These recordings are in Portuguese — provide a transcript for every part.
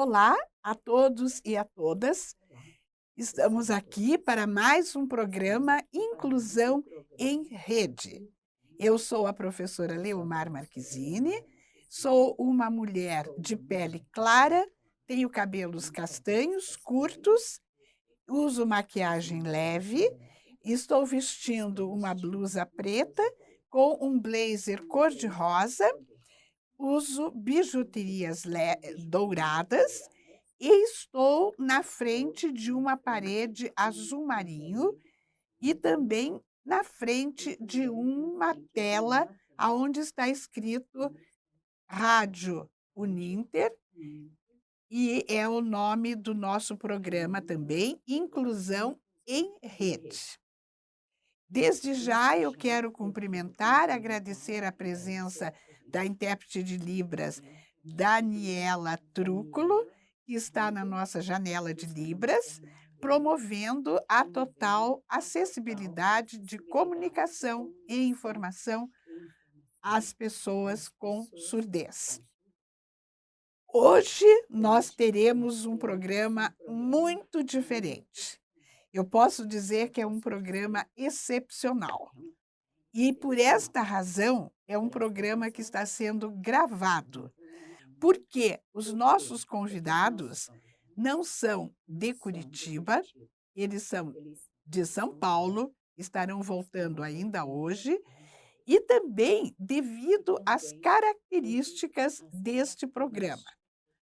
Olá a todos e a todas. Estamos aqui para mais um programa Inclusão em Rede. Eu sou a professora Leomar Marquezine, sou uma mulher de pele clara, tenho cabelos castanhos, curtos, uso maquiagem leve, estou vestindo uma blusa preta com um blazer cor-de-rosa, uso bijuterias douradas e estou na frente de uma parede azul marinho e também na frente de uma tela aonde está escrito Rádio Uninter, e é o nome do nosso programa também, Inclusão em Rede. Desde já eu quero cumprimentar, agradecer a presença da intérprete de Libras, Daniela Trúculo, que está na nossa janela de Libras, promovendo a total acessibilidade de comunicação e informação às pessoas com surdez. Hoje nós teremos um programa muito diferente. Eu posso dizer que é um programa excepcional. E por esta razão, é um programa que está sendo gravado, porque os nossos convidados não são de Curitiba, eles são de São Paulo, estarão voltando ainda hoje, e também devido às características deste programa.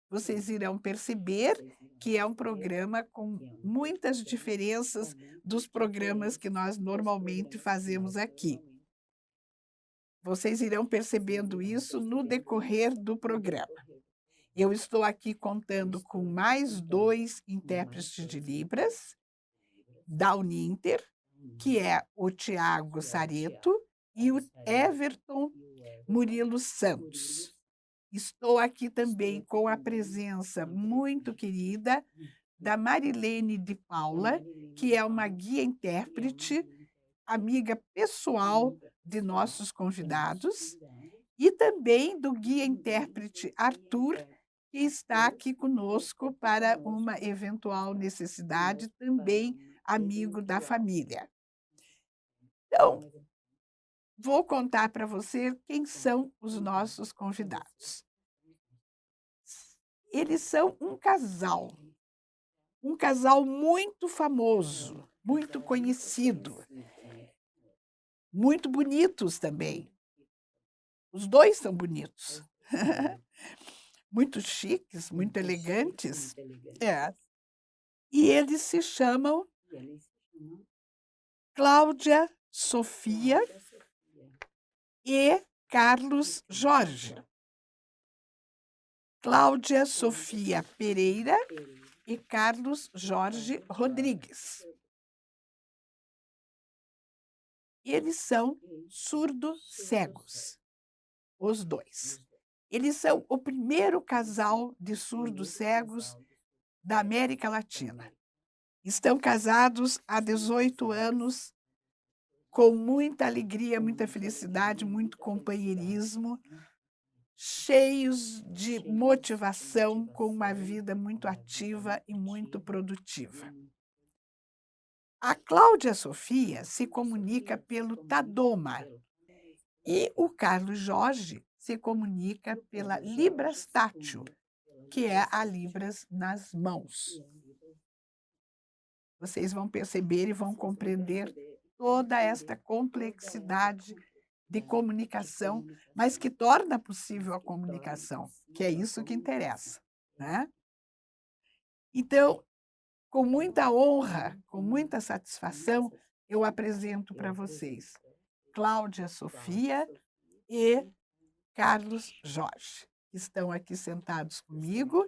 Vocês irão perceber que é um programa com muitas diferenças dos programas que nós normalmente fazemos aqui. Vocês irão percebendo isso no decorrer do programa. Eu estou aqui contando com mais 2 intérpretes de Libras, da Uninter, que é o Tiago Sareto e o Everton Murilo Santos. Estou aqui também com a presença muito querida da Marilene de Paula, que é uma guia intérprete, amiga pessoal de nossos convidados, e também do guia intérprete Arthur, que está aqui conosco para uma eventual necessidade, também amigo da família. Então, vou contar para você quem são os nossos convidados. Eles são um casal muito famoso, muito conhecido, muito bonitos também. Os 2 são bonitos. Muito chiques, muito elegantes. É. E eles se chamam Cláudia Sofia e Carlos Jorge. Cláudia Sofia Pereira e Carlos Jorge Rodrigues. Eles são surdo-cegos, os 2. Eles são o primeiro casal de surdos-cegos da América Latina. Estão casados há 18 anos, com muita alegria, muita felicidade, muito companheirismo, cheios de motivação, com uma vida muito ativa e muito produtiva. A Cláudia Sofia se comunica pelo Tadoma e o Carlos Jorge se comunica pela Libras Tátil, que é a Libras nas mãos. Vocês vão perceber e vão compreender toda esta complexidade de comunicação, mas que torna possível a comunicação, que é isso que interessa, né? Então, com muita honra, com muita satisfação, eu apresento para vocês Cláudia Sofia e Carlos Jorge, que estão aqui sentados comigo,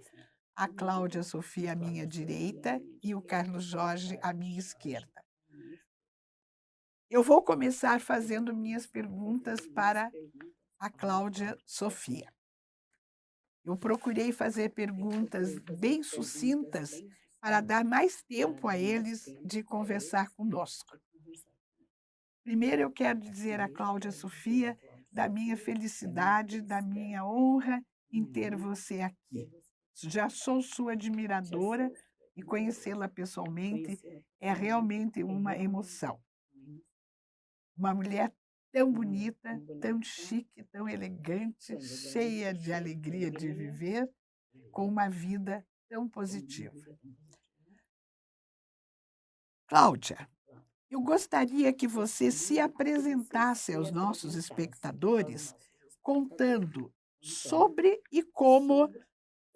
a Cláudia Sofia à minha direita e o Carlos Jorge à minha esquerda. Eu vou começar fazendo minhas perguntas para a Cláudia Sofia. Eu procurei fazer perguntas bem sucintas para dar mais tempo a eles de conversar conosco. Primeiro, eu quero dizer à Cláudia Sofia da minha felicidade, da minha honra em ter você aqui. Já sou sua admiradora e conhecê-la pessoalmente é realmente uma emoção. Uma mulher tão bonita, tão chique, tão elegante, cheia de alegria de viver, com uma vida tão positiva. Cláudia, eu gostaria que você se apresentasse aos nossos espectadores contando sobre e como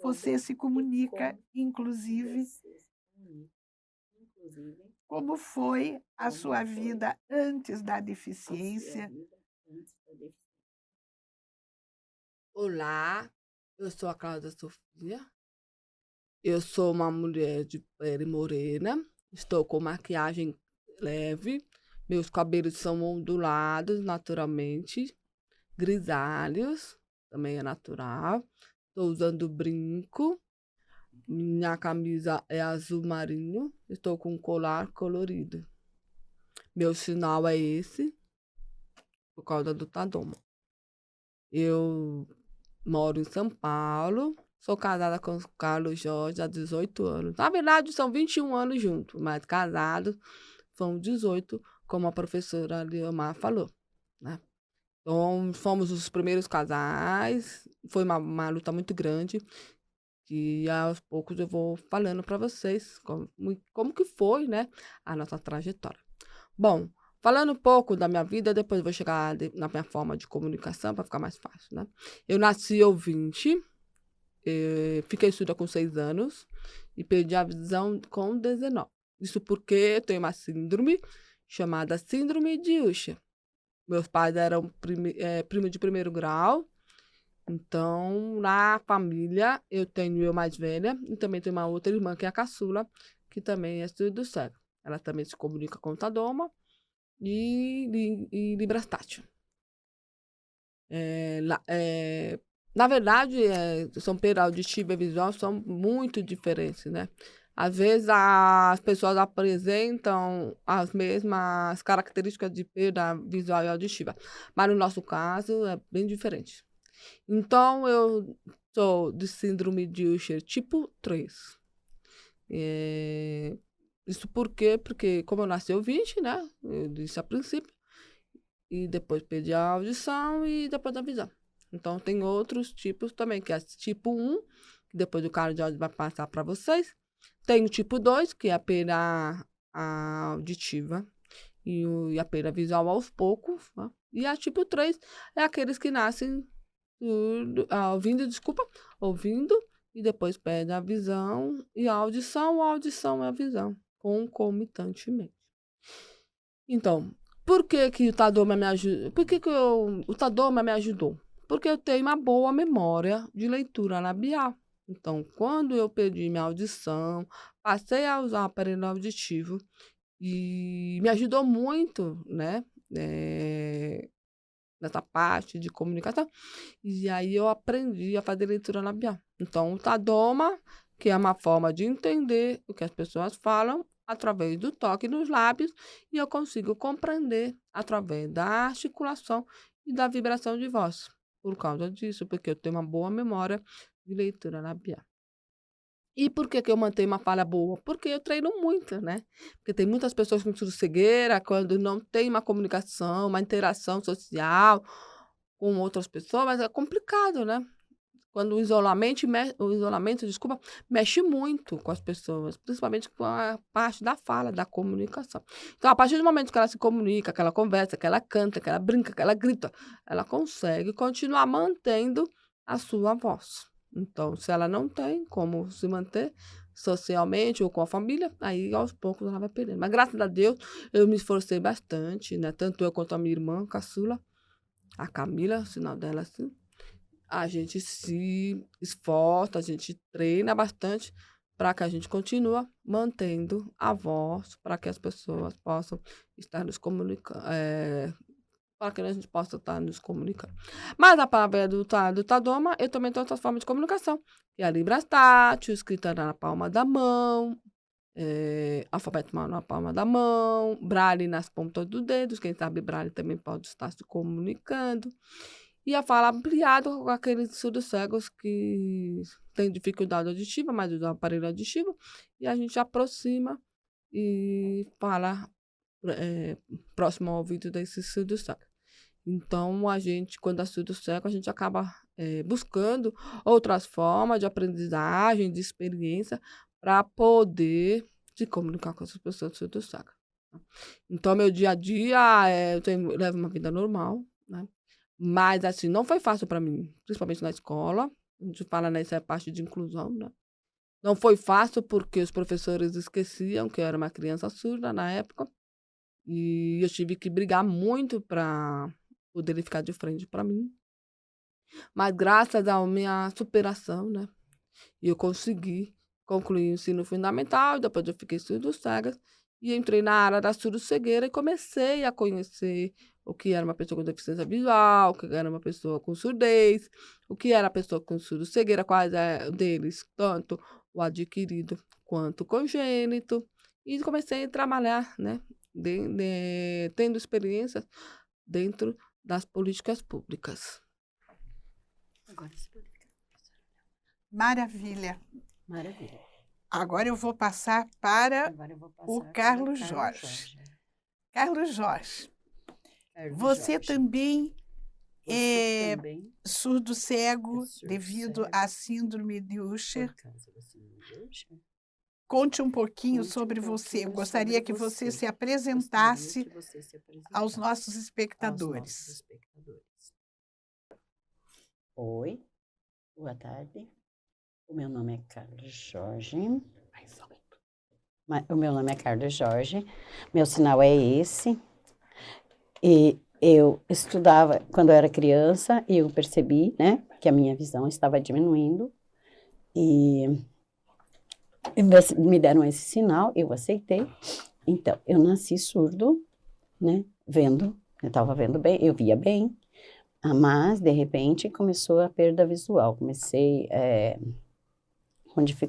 você se comunica, inclusive, como foi a sua vida antes da deficiência. Olá, eu sou a Cláudia Sofia. Eu sou uma mulher de pele morena. Estou com maquiagem leve. Meus cabelos são ondulados naturalmente, grisalhos, também é natural. Estou usando brinco. Minha camisa é azul marinho. Estou com um colar colorido. Meu sinal é esse, por causa do Tadoma. Eu moro em São Paulo. Sou casada com o Carlos Jorge há 18 anos. Na verdade, são 21 anos juntos, mas casados são 18, como a professora Leomar falou, né? Então, fomos os primeiros casais. Foi uma luta muito grande. E aos poucos eu vou falando para vocês como que foi, né, a nossa trajetória. Bom, falando um pouco da minha vida, depois eu vou chegar na minha forma de comunicação para ficar mais fácil, né? Eu nasci ouvinte, fiquei surda com 6 anos e perdi a visão com 19. Isso porque eu tenho uma síndrome chamada síndrome de Usher. Meus pais eram primo de primeiro grau, então na família eu tenho eu mais velha e também tenho uma outra irmã que é a caçula, que também é surdo cego. Ela também se comunica com o Tadoma e Librastátil. Na verdade, são perda auditiva e visual são muito diferentes, né? Às vezes as pessoas apresentam as mesmas características de perda visual e auditiva, mas no nosso caso é bem diferente. Então, eu sou de síndrome de Usher tipo 3. Isso por quê? Porque como eu nasci ouvinte, né? Eu disse a princípio, e depois perdi a audição e depois a visão. Então, tem outros tipos também, que é tipo 1, que depois o Carlos Jorge vai passar para vocês. Tem o tipo 2, que é a perda auditiva e a perda visual aos poucos. Né? E a tipo 3 é aqueles que nascem ouvindo, e depois perde a visão e a audição é a visão, concomitantemente. Então, por que que o Tadoma me ajudou? Por que que o Tadoma me ajudou? Porque eu tenho uma boa memória de leitura labial. Então, quando eu perdi minha audição, passei a usar o aparelho auditivo e me ajudou muito, né? Nessa parte de comunicação. E aí eu aprendi a fazer leitura labial. Então, o Tadoma, que é uma forma de entender o que as pessoas falam através do toque nos lábios, e eu consigo compreender através da articulação e da vibração de voz. Por causa disso, porque eu tenho uma boa memória de leitura labial. E por que que eu mantenho uma fala boa? Porque eu treino muito, né? Porque tem muitas pessoas com cegueira, quando não tem uma comunicação, uma interação social com outras pessoas, mas é complicado, né? Quando o isolamento, desculpa, mexe muito com as pessoas, principalmente com a parte da fala, da comunicação. Então, a partir do momento que ela se comunica, que ela conversa, que ela canta, que ela brinca, que ela grita, ela consegue continuar mantendo a sua voz. Então, se ela não tem como se manter socialmente ou com a família, aí aos poucos ela vai perdendo. Mas graças a Deus, eu me esforcei bastante, né? Tanto eu quanto a minha irmã, caçula, a Camila, o sinal dela assim. A gente se esforça, a gente treina bastante para que a gente continue mantendo a voz, para que as pessoas possam estar nos comunicando, para que a gente possa estar nos comunicando. Mas a palavra do Tadoma, eu também tenho outras formas de comunicação, que é a Libras tátil, escrita na palma da mão, alfabeto na palma da mão, braille nas pontas dos dedos, quem sabe braille também pode estar se comunicando. e a fala ampliada com aqueles surdos cegos que têm dificuldade auditiva, mas usam aparelho auditivo, e a gente aproxima e fala próximo ao ouvido desses surdos cegos. Então, a gente, quando é surdo cego, a gente acaba buscando outras formas de aprendizagem, de experiência, para poder se comunicar com essas pessoas surdas cegas. Então, meu dia a dia, eu levo uma vida normal, né? Mas, assim, não foi fácil para mim, principalmente na escola. A gente fala nessa parte de inclusão, né? Não foi fácil porque os professores esqueciam que eu era uma criança surda na época. E eu tive que brigar muito para poder ele ficar de frente para mim. Mas graças à minha superação, né? Eu consegui concluir o ensino fundamental, depois eu fiquei surdo-cega e entrei na área da surdo-cegueira e comecei a conhecer o que era uma pessoa com deficiência visual, o que era uma pessoa com surdez, o que era a pessoa com surdo-cegueira, quais deles, tanto o adquirido quanto o congênito. E comecei a trabalhar, né, tendo experiências dentro das políticas públicas. Agora você pode ficar. Maravilha. Maravilha. Agora eu vou passar para Agora eu vou passar o para Carlos Jorge. Carlos Jorge, Carlos você Jorge. também Você é também surdo-cego é surdo devido cego à síndrome de Usher. por causa da síndrome de Usher? Conte um pouquinho Conte um sobre você. Eu pouquinho gostaria sobre que você você. se Gostaria apresentasse que você se aos apresentasse nossos aos nossos espectadores. espectadores. Oi, boa tarde. O meu nome é Carlos Jorge. O meu nome é Carlos Jorge. Meu sinal é esse. E eu estudava, quando eu era criança, e eu percebi, né, que a minha visão estava diminuindo. E me deram esse sinal, eu aceitei. Então, eu nasci surdo, né, vendo, eu estava vendo bem, eu via bem, mas, de repente, começou a perda visual. Comecei,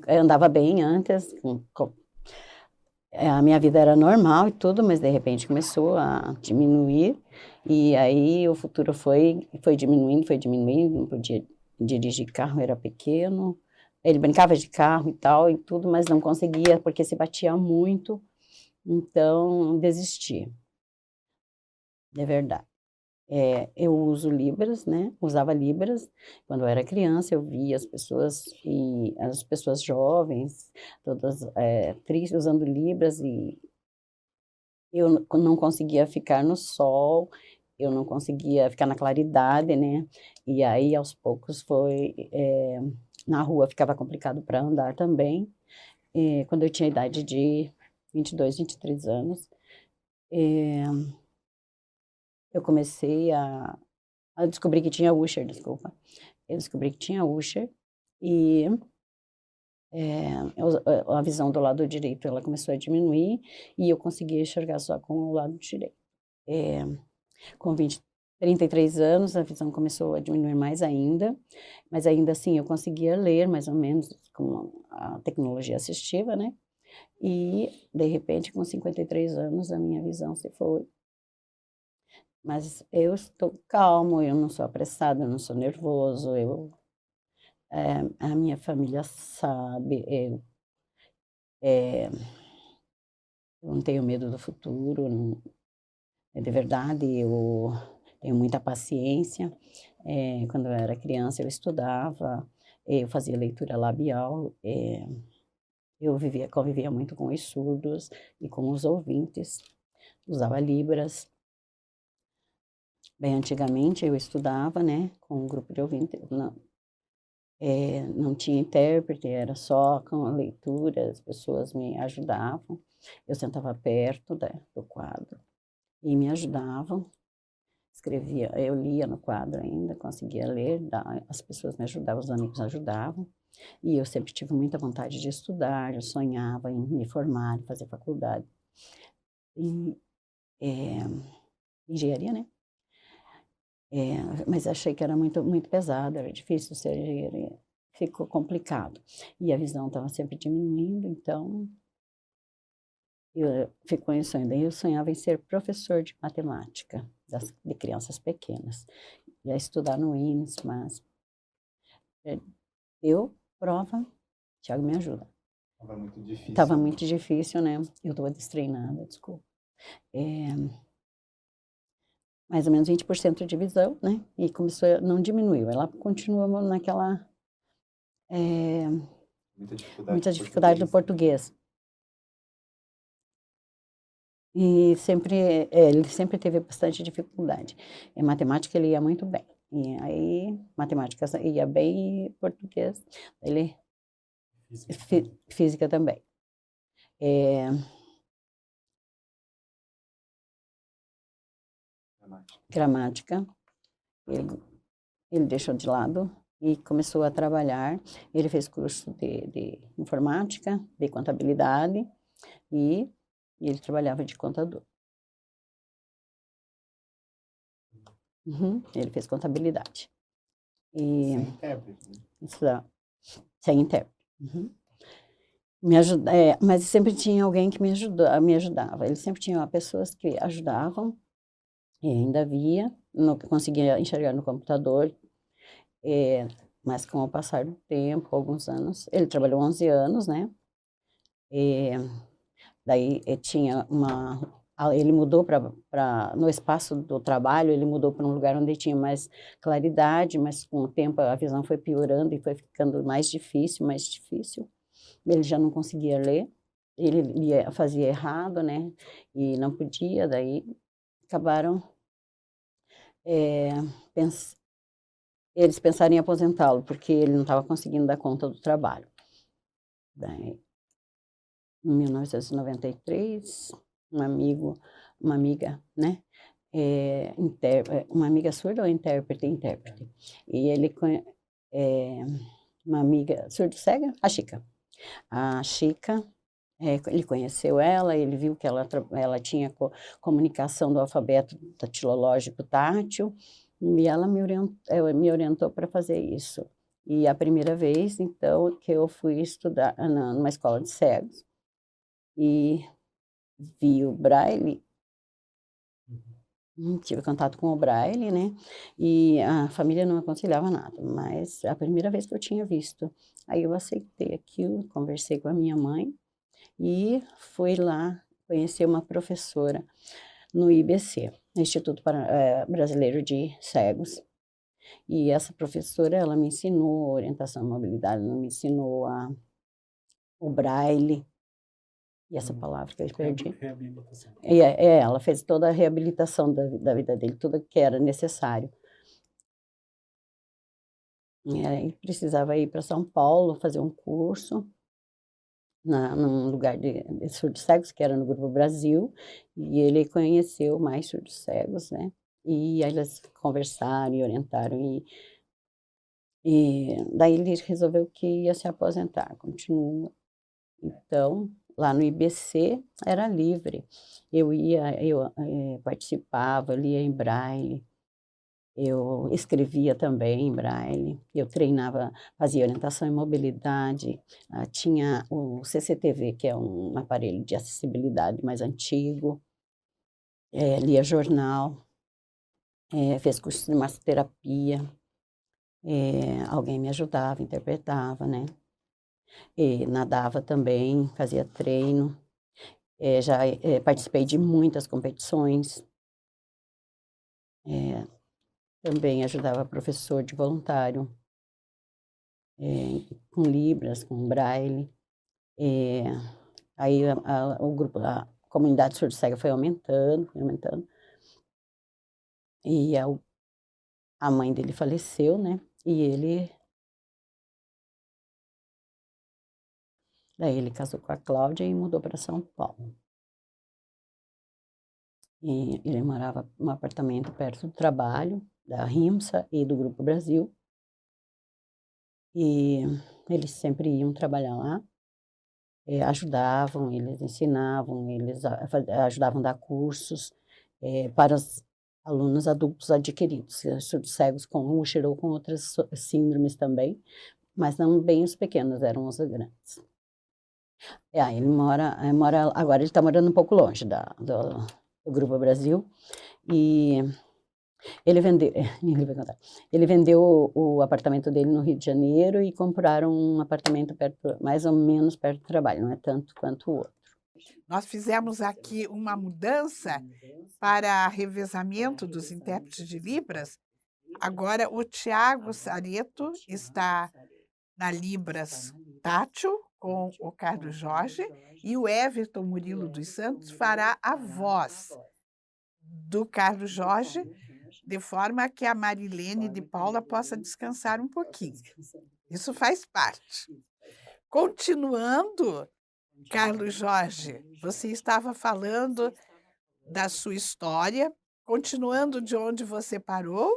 eu andava bem antes, a minha vida era normal e tudo, mas, de repente, começou a diminuir, e aí o futuro foi diminuindo, não podia dirigir carro, era pequeno. Ele brincava de carro e tal, e tudo, mas não conseguia, porque se batia muito, então desisti, de verdade. Eu uso Libras, né? Usava Libras. Quando eu era criança, eu via as pessoas jovens, todas tristes, usando Libras, e eu não conseguia ficar no sol, eu não conseguia ficar na claridade, né? E aí, aos poucos, na rua ficava complicado para andar também. Quando eu tinha a idade de 22, 23 anos, eu comecei a descobrir que tinha Usher, desculpa. Eu descobri que tinha Usher e a visão do lado direito ela começou a diminuir e eu conseguia enxergar só com o lado direito. Com 33 anos, a visão começou a diminuir mais ainda, mas ainda assim eu conseguia ler mais ou menos com a tecnologia assistiva, né? E, de repente, com 53 anos, a minha visão se foi. Mas eu estou calmo, eu não sou apressado, eu não sou nervoso, a minha família sabe, eu não tenho medo do futuro, de verdade, eu tenho muita paciência. Quando eu era criança, eu estudava, eu fazia leitura labial, eu convivia muito com os surdos e com os ouvintes, usava Libras. Bem, antigamente eu estudava, né, com um grupo de ouvintes, não tinha intérprete, era só com a leitura, as pessoas me ajudavam, eu sentava perto do quadro e me ajudavam, escrevia, eu lia no quadro ainda, conseguia ler, as pessoas me ajudavam, os amigos ajudavam, e eu sempre tive muita vontade de estudar, eu sonhava em me formar, em fazer faculdade, engenharia, né? Mas achei que era muito, muito pesado, era difícil ser engenheiro, ficou complicado. E a visão estava sempre diminuindo, então ficou em sonho. Daí eu sonhava em ser professor de matemática de crianças pequenas. ia estudar no INES, mas deu prova, Thiago me ajuda. Tava muito difícil. Tava muito difícil, né? Eu tô destreinada, desculpa. Mais ou menos 20% de divisão, né? E começou, não diminuiu, ela continua naquela... muita dificuldade do português. E sempre, ele sempre teve bastante dificuldade. Em matemática ele ia muito bem. E aí, matemática ia bem e português, ele... Física também. Gramática, ele deixou de lado e começou a trabalhar. Ele fez curso de informática, de contabilidade e ele trabalhava de contador. Ele fez contabilidade. E Sem intérprete, né? Estudava, sem intérprete. Me ajuda, mas sempre tinha alguém que me ajudava. Ele sempre tinha pessoas que ajudavam. E ainda via, não conseguia enxergar no computador, mas com o passar do tempo, alguns anos, ele trabalhou 11 anos, né? Daí tinha ele mudou no espaço do trabalho, ele mudou para um lugar onde tinha mais claridade, mas com o tempo a visão foi piorando e foi ficando mais difícil. Ele já não conseguia ler, ele fazia errado, né? E não podia, daí acabaram, eles pensaram em aposentá-lo, porque ele não estava conseguindo dar conta do trabalho. Daí, em 1993, uma amiga, né, uma amiga surda ou intérprete, e ele, uma amiga surdo-cega, a Chica, ele conheceu ela, ele viu que ela tinha comunicação do alfabeto datilológico tátil, e ela me orientou para fazer isso. E a primeira vez, então, que eu fui estudar numa escola de cegos, e vi o Braille, tive contato com o Braille, né, e a família não aconselhava nada, mas a primeira vez que eu tinha visto, aí eu aceitei aquilo, conversei com a minha mãe, e fui lá conhecer uma professora no IBC, Instituto Brasileiro de Cegos. E essa professora, ela me ensinou orientação à mobilidade, ela me ensinou o Braille, e essa palavra que eu perdi. Reabilitação. Ela fez toda a reabilitação da vida dele, tudo que era necessário. Ele precisava ir para São Paulo fazer um curso, num lugar de surdos cegos, que era no Grupo Brasil, e ele conheceu mais surdos cegos, né? E aí eles conversaram e orientaram, e daí ele resolveu que ia se aposentar, continua. Então, lá no IBC era livre, eu participava, lia em Braille, eu escrevia também em Braille, eu treinava, fazia orientação em mobilidade, tinha o CCTV, que é um aparelho de acessibilidade mais antigo, lia jornal, fez curso de massoterapia, alguém me ajudava, interpretava, né? Nadava também, fazia treino, já participei de muitas competições, também ajudava professor de voluntário, com Libras, com Braille. Aí o grupo, a comunidade surdo-cega foi aumentando. E a mãe dele faleceu, né? E daí ele casou com a Cláudia e mudou para São Paulo. E ele morava num apartamento perto do trabalho, da RIMSA e do Grupo Brasil. E eles sempre iam trabalhar lá, ajudavam, eles ensinavam, eles ajudavam a dar cursos para os alunos adultos adquiridos, surdos cegos com Usher ou com outras síndromes também, mas não bem os pequenos, eram os grandes. Ele agora ele está morando um pouco longe do Grupo Brasil, e Ele vendeu, ele vai contar. Ele vendeu o apartamento dele no Rio de Janeiro e compraram um apartamento perto, mais ou menos perto do trabalho, não é tanto quanto o outro. Nós fizemos aqui uma mudança para revezamento dos intérpretes de Libras. Agora, o Tiago Sareto está na Libras tátil, com o Carlos Jorge, e o Everton Murilo dos Santos fará a voz do Carlos Jorge, de forma que a Marilene de Paula possa descansar um pouquinho. Isso faz parte. Continuando, Carlos Jorge, você estava falando da sua história, continuando de onde você parou,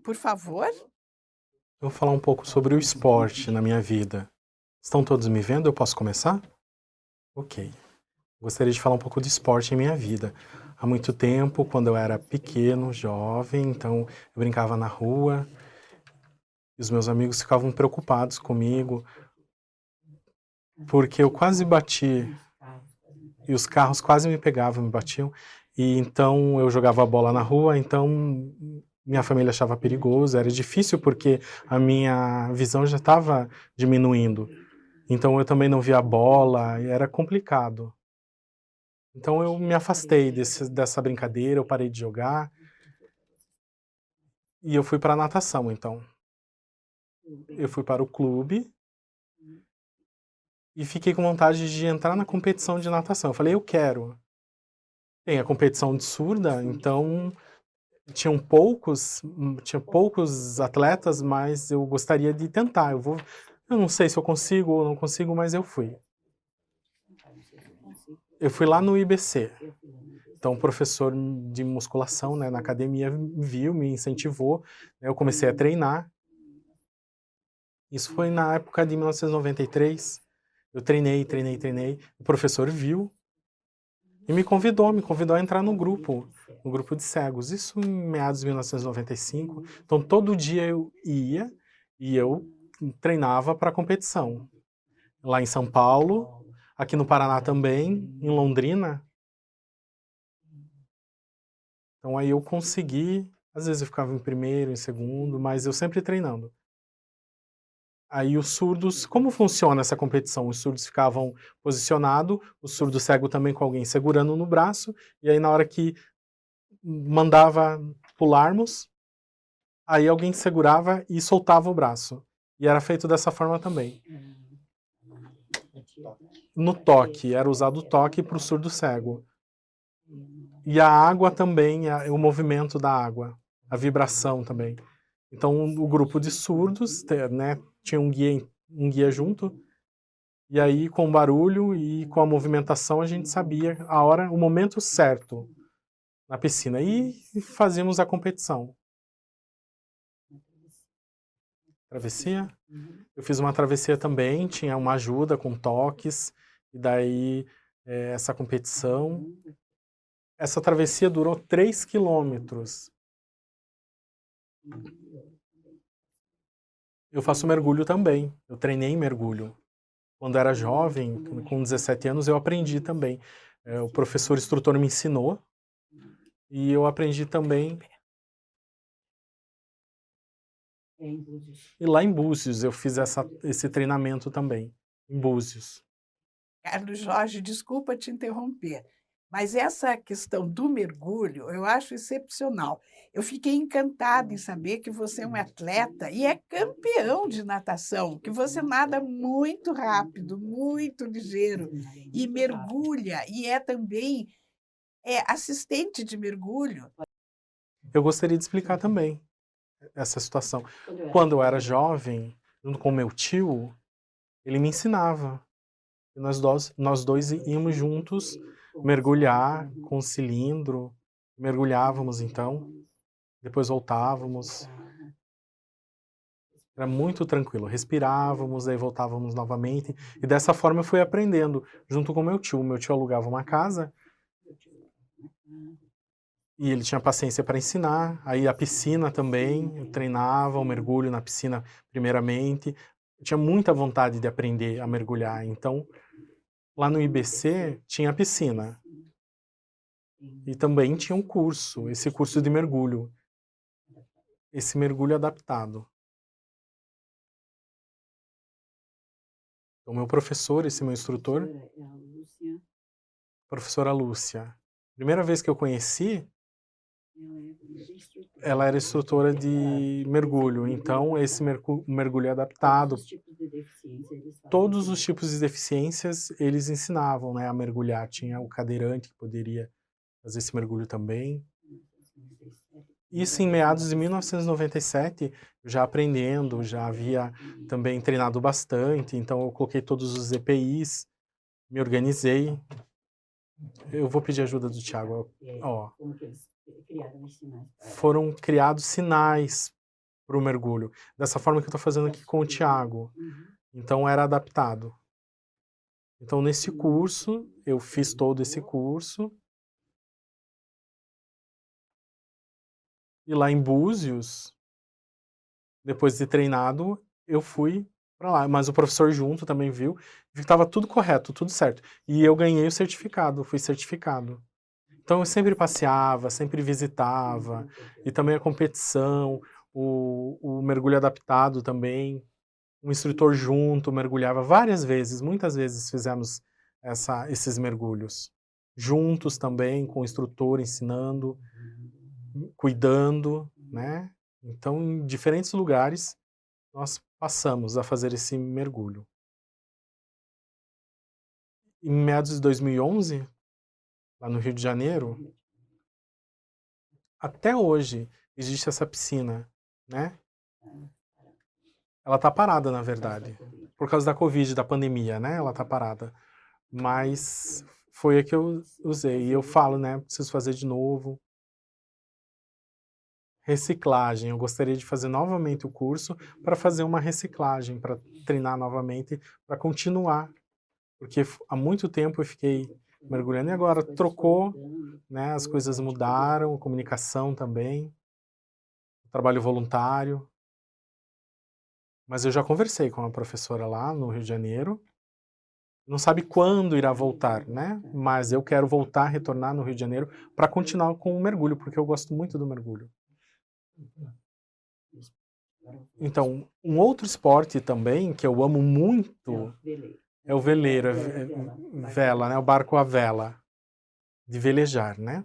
por favor. Eu vou falar um pouco sobre o esporte na minha vida. Estão todos me vendo? Eu posso começar? Ok. Gostaria de falar um pouco de esporte em minha vida. Há muito tempo, quando eu era pequeno, jovem, então eu brincava na rua e os meus amigos ficavam preocupados comigo porque eu quase bati e os carros quase me pegavam, me batiam. E então eu jogava a bola na rua, então minha família achava perigoso, era difícil porque a minha visão já estava diminuindo. Então eu também não via a bola e era complicado. Então eu me afastei dessa brincadeira, eu parei de jogar e eu fui para a natação, então. Eu fui para o clube e fiquei com vontade de entrar na competição de natação. Eu falei, eu quero. Tem a competição de surda, então tinha poucos atletas, mas eu gostaria de tentar. Eu não sei se eu consigo ou não consigo, mas eu fui. Eu fui lá no IBC. Então, o professor de musculação, né, na academia viu, me incentivou. Eu comecei a treinar. Isso foi na época de 1993. Eu treinei. O professor viu e me convidou a entrar no grupo de cegos. Isso em meados de 1995. Então, todo dia eu ia e eu treinava para a competição. Lá em São Paulo, aqui no Paraná também, em Londrina. Então aí eu consegui, às vezes eu ficava em primeiro, em segundo, mas eu sempre treinando. Aí os surdos, como funciona essa competição? Os surdos ficavam posicionados, o surdo cego também com alguém segurando no braço, e aí na hora que mandava pularmos, aí alguém segurava e soltava o braço. E era feito dessa forma também. No toque, era usado o toque para o surdo cego. E a água também, o movimento da água, a vibração também. Então, o grupo de surdos, né, tinha um guia junto, e aí com o barulho e com a movimentação a gente sabia a hora, o momento certo na piscina. E fazíamos a competição. Travessia? Eu fiz uma travessia também, tinha uma ajuda com toques, e daí essa competição. Essa travessia durou 3 quilômetros. Eu faço mergulho também. Eu treinei em mergulho. Quando era jovem, com 17 anos, eu aprendi também. O professor instrutor me ensinou. E eu aprendi também. E lá em Búzios, eu fiz esse treinamento também. Em Búzios. Carlos Jorge, desculpa te interromper, mas essa questão do mergulho eu acho excepcional. Eu fiquei encantada em saber que você é um atleta e é campeão de natação, que você nada muito rápido, muito ligeiro e mergulha, e é também assistente de mergulho. Eu gostaria de explicar também essa situação. Quando eu era jovem, junto com meu tio, ele me ensinava. E nós dois íamos juntos mergulhar com o cilindro, mergulhávamos então, depois voltávamos. Era muito tranquilo, respirávamos, aí voltávamos novamente, e dessa forma eu fui aprendendo, junto com meu tio. Meu tio alugava uma casa, e ele tinha paciência para ensinar, aí a piscina também, eu treinava o mergulho na piscina primeiramente, eu tinha muita vontade de aprender a mergulhar, então lá no IBC tinha a piscina. E também tinha um curso, esse curso de mergulho. esse mergulho adaptado. O meu professor, esse meu instrutor, professora Lúcia. Primeira vez que eu conheci, ela era instrutora de mergulho, então esse mergulho adaptado, todos os tipos de deficiências eles ensinavam, né, a mergulhar. Tinha o cadeirante que poderia fazer esse mergulho também. Isso em meados de 1997, já aprendendo, já havia também treinado bastante, então eu coloquei todos os EPIs, me organizei. Eu vou pedir ajuda do Thiago. Ó, foram criados sinais para o mergulho, dessa forma que eu estou fazendo aqui com o Thiago. Então era adaptado. Então nesse curso, eu fiz todo esse curso. E lá em Búzios, depois de treinado, eu fui para lá. Mas o professor junto também viu que estava tudo correto, tudo certo. E eu ganhei o certificado, fui certificado. Então eu sempre passeava, sempre visitava. E também a competição, o mergulho adaptado também. Um instrutor junto mergulhava várias vezes, muitas vezes fizemos esses mergulhos. Juntos também, com o instrutor ensinando, cuidando, né? Então, em diferentes lugares, nós passamos a fazer esse mergulho. Em meados de 2011, lá no Rio de Janeiro, até hoje existe essa piscina, né? Ela tá parada, na verdade, por causa da Covid, da pandemia, né? Ela tá parada. Mas foi a que eu usei. E eu falo, né? Preciso fazer de novo. Reciclagem. Eu gostaria de fazer novamente o curso para fazer uma reciclagem, para treinar novamente, para continuar. Porque há muito tempo eu fiquei mergulhando e agora trocou, né? As coisas mudaram, a comunicação também, o trabalho voluntário. Mas eu já conversei com a professora lá no Rio de Janeiro. Não sabe quando irá voltar, né? Mas eu quero voltar, retornar no Rio de Janeiro para continuar com o mergulho, porque eu gosto muito do mergulho. Então, um outro esporte também que eu amo muito é o veleiro, vela, né? O barco à vela, de velejar, né?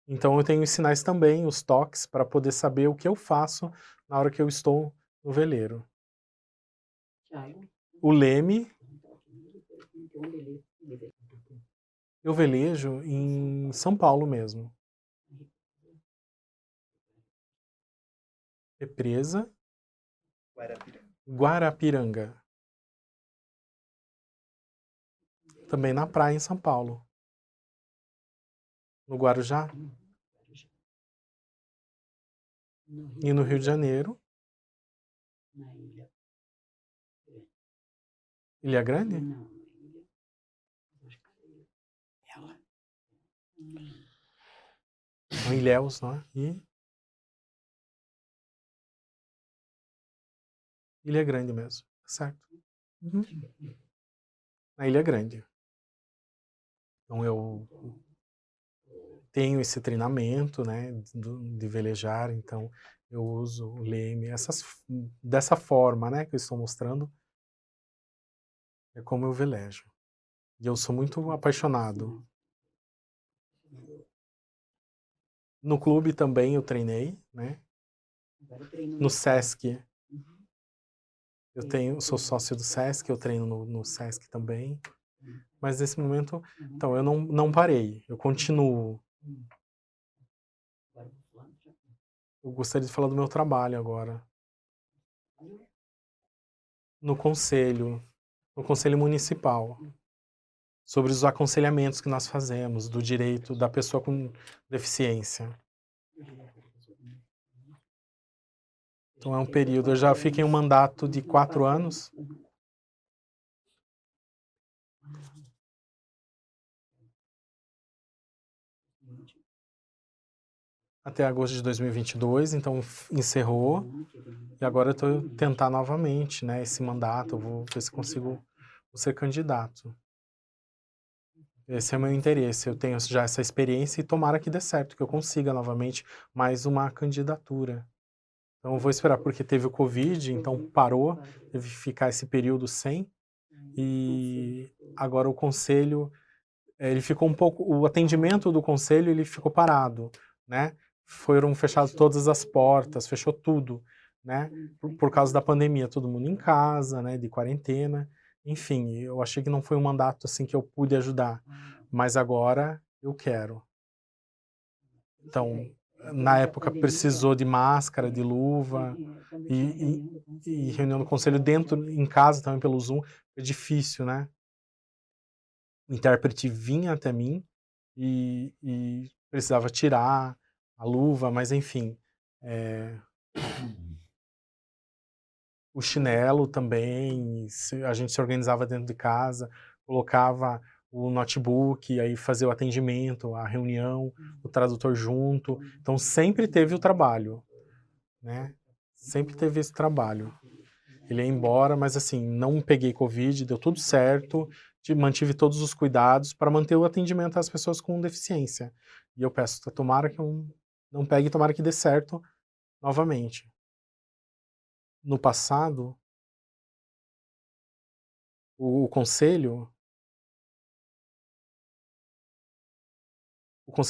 Então eu tenho os sinais também, os toques, para poder saber o que eu faço na hora que eu estou no veleiro. O leme, eu velejo em São Paulo mesmo. Represa Guarapiranga. Também na praia em São Paulo. No Guarujá. E no Rio de Janeiro. Ilha Grande? Não, Ilhéus, não é? E Ilha Grande mesmo, certo? Uhum. Na Ilha Grande. Então eu tenho esse treinamento, né, de velejar, então eu uso o leme, dessa forma, né, que eu estou mostrando, é como eu velejo. E eu sou muito apaixonado. No clube também eu treinei, né, no Sesc. Sou sócio do Sesc, eu treino no Sesc também. Mas nesse momento, então, eu não parei, eu continuo. Eu gostaria de falar do meu trabalho agora. No conselho municipal, sobre os aconselhamentos que nós fazemos do direito da pessoa com deficiência. Então é um período, eu já fiquei em um mandato de 4 anos. Até agosto de 2022, então encerrou. E agora eu estou tentar novamente, né, esse mandato, eu vou ver se consigo ser candidato. Esse é o meu interesse. Eu tenho já essa experiência e tomara que dê certo, que eu consiga novamente mais uma candidatura. Então eu vou esperar, porque teve o Covid, então parou, teve que ficar esse período sem, e agora o conselho, ele ficou um pouco, o atendimento do conselho, ele ficou parado, né? Foram fechadas todas as portas, fechou tudo, né? Por causa da pandemia, todo mundo em casa, né? De quarentena, enfim, eu achei que não foi um mandato assim que eu pude ajudar, mas agora eu quero. Então, na época precisou de máscara, de luva, e reunião do conselho dentro, em casa também pelo Zoom, é difícil, né? O intérprete vinha até mim e precisava tirar a luva, mas enfim, o chinelo também, a gente se organizava dentro de casa, colocava o notebook, aí fazia o atendimento, a reunião, o tradutor junto, então sempre teve o trabalho, né? Sempre teve esse trabalho. Ele ia embora, mas assim, não peguei Covid, deu tudo certo, mantive todos os cuidados para manter o atendimento às pessoas com deficiência. E eu peço, tomara que eu não pegue, tomara que dê certo novamente. No passado, o conselho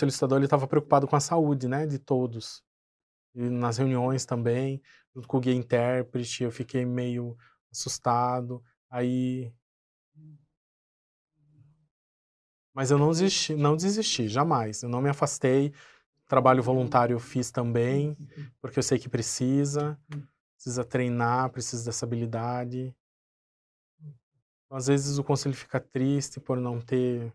estadual estava preocupado com a saúde, né, de todos. E nas reuniões também, junto com o guia intérprete, eu fiquei meio assustado. Aí, mas eu não desisti, jamais. Eu não me afastei. Trabalho voluntário eu fiz também, porque eu sei que precisa treinar, precisa dessa habilidade. Às vezes o conselho fica triste por não ter.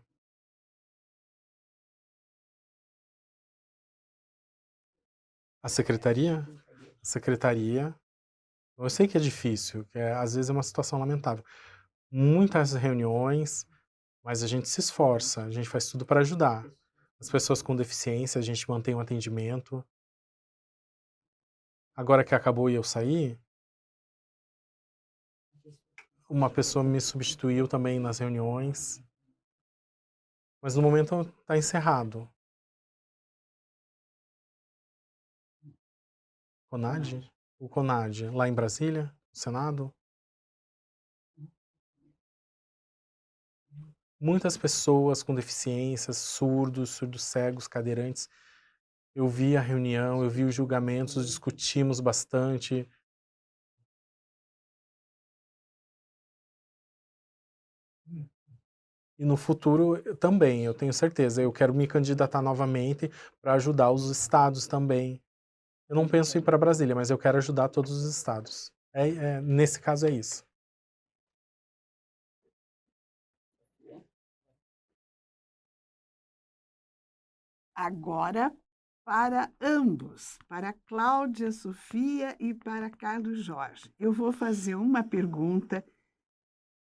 A secretaria? A secretaria. Eu sei que é difícil, que às vezes é uma situação lamentável. Muitas reuniões, mas a gente se esforça, a gente faz tudo para ajudar. As pessoas com deficiência, a gente mantém um atendimento. Agora que acabou e eu saí, uma pessoa me substituiu também nas reuniões. Mas no momento está encerrado. CONAD? O CONAD, lá em Brasília, no Senado. Muitas pessoas com deficiências, surdos cegos, cadeirantes. Eu vi a reunião, eu vi os julgamentos, discutimos bastante. E no futuro também, eu tenho certeza. Eu quero me candidatar novamente para ajudar os estados também. Eu não penso em ir para Brasília, mas eu quero ajudar todos os estados. Nesse caso é isso. Agora, para ambos, para Cláudia Sofia e para Carlos Jorge, eu vou fazer uma pergunta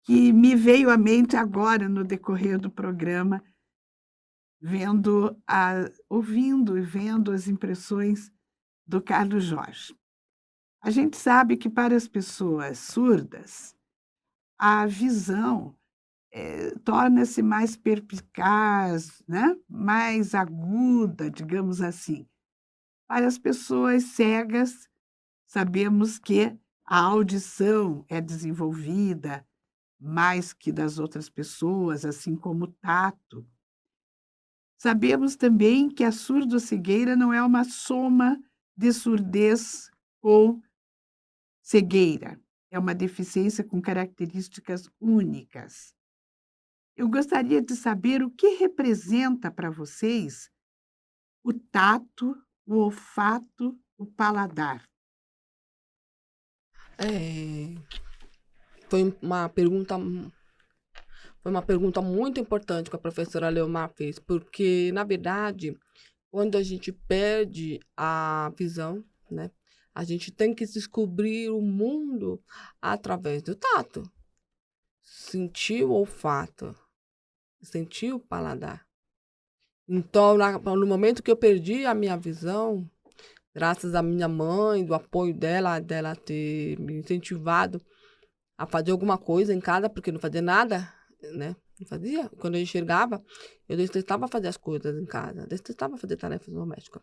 que me veio à mente agora no decorrer do programa, ouvindo e vendo as impressões do Carlos Jorge. A gente sabe que para as pessoas surdas, a visão torna-se mais perspicaz, né? Mais aguda, digamos assim. Para as pessoas cegas, sabemos que a audição é desenvolvida mais que das outras pessoas, assim como o tato. Sabemos também que a surdo-cegueira não é uma soma de surdez ou cegueira, é uma deficiência com características únicas. Eu gostaria de saber o que representa para vocês o tato, o olfato, o paladar. Foi uma pergunta muito importante que a professora Leomar fez, porque, na verdade, quando a gente perde a visão, né, a gente tem que descobrir o mundo através do tato. Sentir o olfato, sentir o paladar. Então, no momento que eu perdi a minha visão, graças à minha mãe, do apoio dela ter me incentivado a fazer alguma coisa em casa, porque não fazia nada, né? Não fazia. Quando eu enxergava, eu detestava fazer as coisas em casa, detestava fazer tarefas domésticas.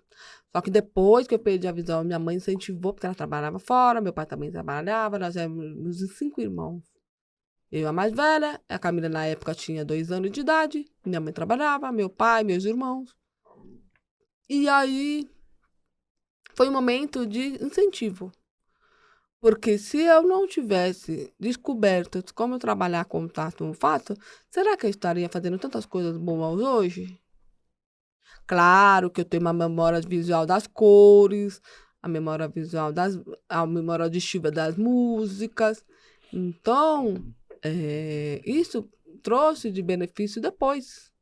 Só que depois que eu perdi a visão, minha mãe incentivou, porque ela trabalhava fora, meu pai também trabalhava, nós éramos 5 irmãos. Eu, a mais velha, a Camila na época tinha 2 anos de idade, minha mãe trabalhava, meu pai, meus irmãos. E aí foi um momento de incentivo. Porque se eu não tivesse descoberto como eu trabalhar com tato no fato, será que eu estaria fazendo tantas coisas boas hoje? Claro que eu tenho uma memória visual das cores, a memória visual a memória auditiva das músicas. Então, isso trouxe de benefício depois.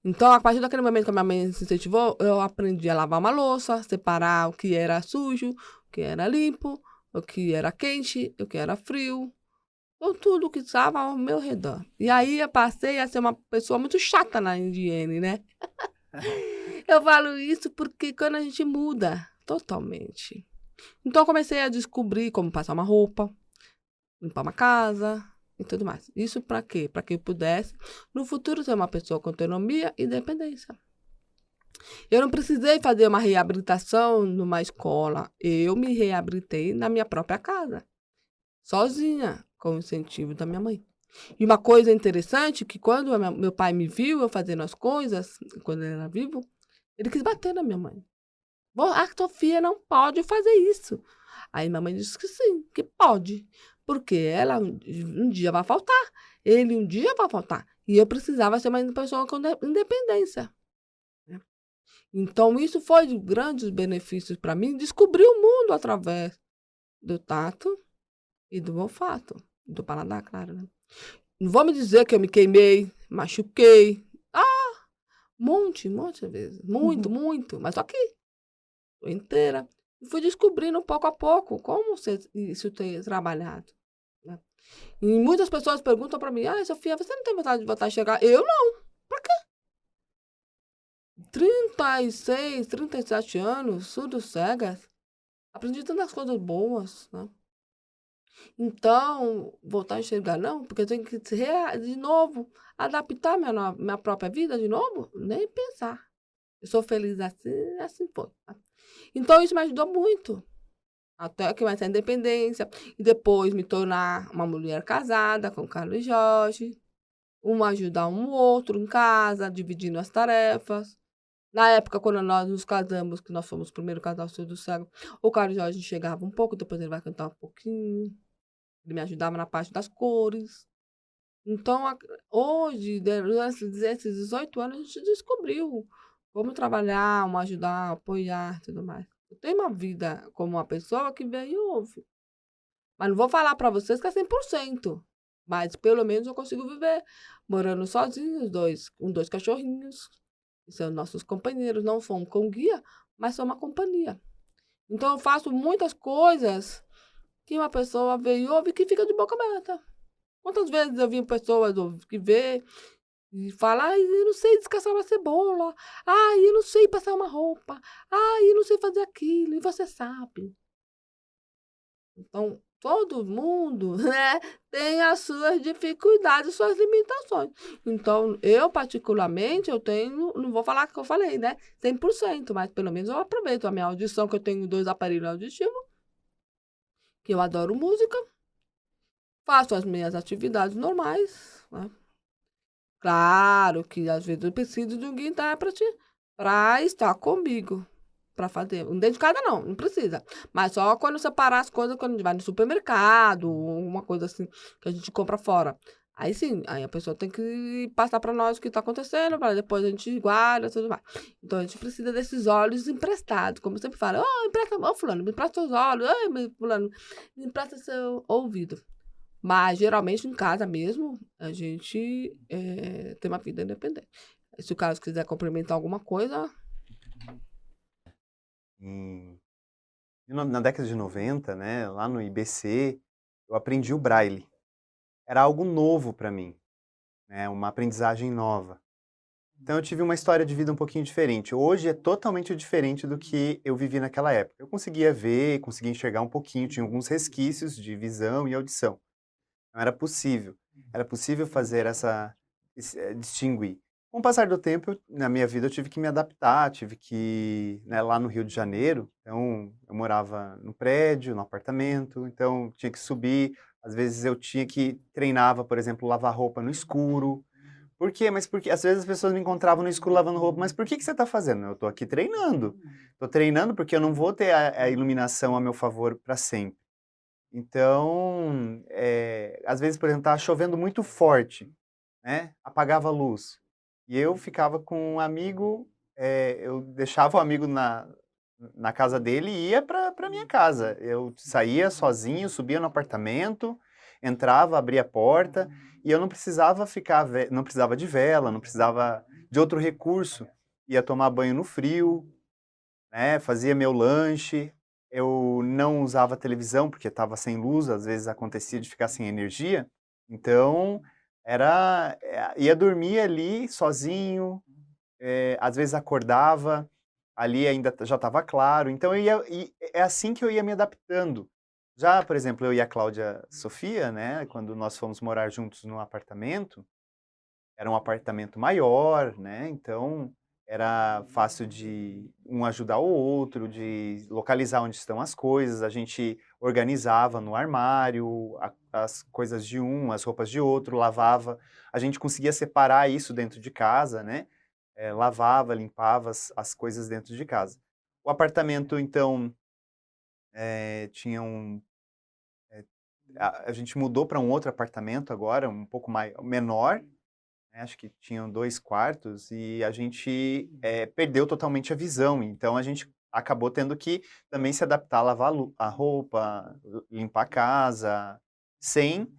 Então, a partir daquele momento que a minha mãe se incentivou, eu aprendi a lavar uma louça, separar o que era sujo, o que era limpo, o que era quente, o que era frio. Então, tudo que estava ao meu redor. E aí eu passei a ser uma pessoa muito chata na higiene, né? Eu falo isso porque quando a gente muda totalmente. Então, eu comecei a descobrir como passar uma roupa, limpar uma casa e tudo mais. Isso para quê? Para que eu pudesse, no futuro, ser uma pessoa com autonomia e independência. Eu não precisei fazer uma reabilitação numa escola. Eu me reabilitei na minha própria casa, sozinha, com o incentivo da minha mãe. E uma coisa interessante, que quando meu pai me viu eu fazendo as coisas, quando ele era vivo, ele quis bater na minha mãe. A Sofia não pode fazer isso. Aí minha mãe disse que sim, que pode. Porque ela um dia vai faltar. Ele um dia vai faltar. E eu precisava ser uma pessoa com independência. Então, isso foi de grandes benefícios para mim. Descobrir o mundo através do tato e do olfato. Do paladar, claro, né? Não vou me dizer que eu me queimei, machuquei. Monte de vezes. Muito, muito. Mas só que tô inteira. E fui descobrindo pouco a pouco como isso tem trabalhado. Né? E muitas pessoas perguntam para mim, Sofia, você não tem vontade de voltar a chegar? Eu não. Por quê? 36, 37 anos, surdos, cegas. Aprendi tantas coisas boas, né? Então, voltar a enxergar, não, porque eu tenho que, de novo, adaptar minha própria vida de novo, nem pensar. Eu sou feliz assim, assim foi. Então, isso me ajudou muito. Até que mais a independência. E depois me tornar uma mulher casada com o Carlos Jorge. Ajudar um outro em casa, dividindo as tarefas. Na época, quando nós nos casamos, que nós fomos o primeiro casal surdo cego, o Carlos Jorge chegava um pouco, depois ele vai cantar um pouquinho. Ele me ajudava na parte das cores. Então, hoje, durante esses 18 anos, a gente descobriu como trabalhar, ajudar, apoiar e tudo mais. Eu tenho uma vida como uma pessoa que veio e ouve. Mas não vou falar para vocês que é 100%. Mas pelo menos eu consigo viver morando sozinho, com 2 cachorrinhos. Que são nossos companheiros. Não somos com guia, mas somos uma companhia. Então eu faço muitas coisas que uma pessoa vê e ouve que fica de boca aberta. Quantas vezes eu vi pessoas que vê e fala, eu não sei descascar uma cebola, eu não sei passar uma roupa, eu não sei fazer aquilo, e você sabe. Então, todo mundo, né, tem as suas dificuldades, suas limitações. Então, eu particularmente, não vou falar que eu falei, né, 100%, mas pelo menos eu aproveito a minha audição, que eu tenho 2 aparelhos auditivos, que eu adoro música, faço as minhas atividades normais, né? Claro que às vezes eu preciso de um guia intérprete para estar comigo, para fazer. Não dentro de casa não precisa. Mas só quando separar as coisas, quando a gente vai no supermercado, uma coisa assim, que a gente compra fora. Aí sim, aí a pessoa tem que passar para nós o que está acontecendo, para depois a gente guarda e tudo mais. Então a gente precisa desses olhos emprestados, como eu sempre falo, fulano, me empresta seus olhos, fulano, me empresta seu ouvido. Mas geralmente em casa mesmo, a gente tem uma vida independente. Se o Carlos quiser complementar alguma coisa. Na década de 90, né, lá no IBC, eu aprendi o Braille. Era algo novo para mim, né, uma aprendizagem nova. Então eu tive uma história de vida um pouquinho diferente. Hoje é totalmente diferente do que eu vivi naquela época. Eu conseguia ver, conseguia enxergar um pouquinho, tinha alguns resquícios de visão e audição. Não era possível. Era possível fazer essa distinguir. Com o passar do tempo, na minha vida, eu tive que me adaptar, tive que, né, lá no Rio de Janeiro, então eu morava no prédio, no apartamento, então tinha que subir, às vezes eu tinha que treinava, por exemplo, lavar roupa no escuro. Por quê? Mas porque às vezes as pessoas me encontravam no escuro lavando roupa, mas por que você está fazendo? Eu estou aqui treinando. Estou treinando porque eu não vou ter a iluminação a meu favor para sempre. Então, às vezes, por exemplo, estava chovendo muito forte, né? Apagava a luz. E eu ficava com um amigo, eu deixava o amigo na casa dele e ia para minha casa. Eu saía sozinho, subia no apartamento, entrava, abria a porta e eu não precisava não precisava de vela, não precisava de outro recurso. Ia tomar banho no frio, né? Fazia meu lanche. Eu não usava televisão porque estava sem luz, às vezes acontecia de ficar sem energia. Então, ia dormir ali sozinho, às vezes acordava, ali ainda já estava claro. Então, é assim que eu ia me adaptando. Já, por exemplo, eu e a Cláudia Sofia, né, quando nós fomos morar juntos no apartamento, era um apartamento maior, né, então era fácil de um ajudar o outro, de localizar onde estão as coisas, a gente organizava no armário as coisas de um, as roupas de outro, lavava, a gente conseguia separar isso dentro de casa, né, lavava, limpava as coisas dentro de casa. O apartamento, então, tinha a gente mudou para um outro apartamento agora, um pouco menor, né, acho que tinham 2 quartos, e a gente perdeu totalmente a visão, então a gente acabou tendo que também se adaptar, lavar a roupa, limpar a casa, sem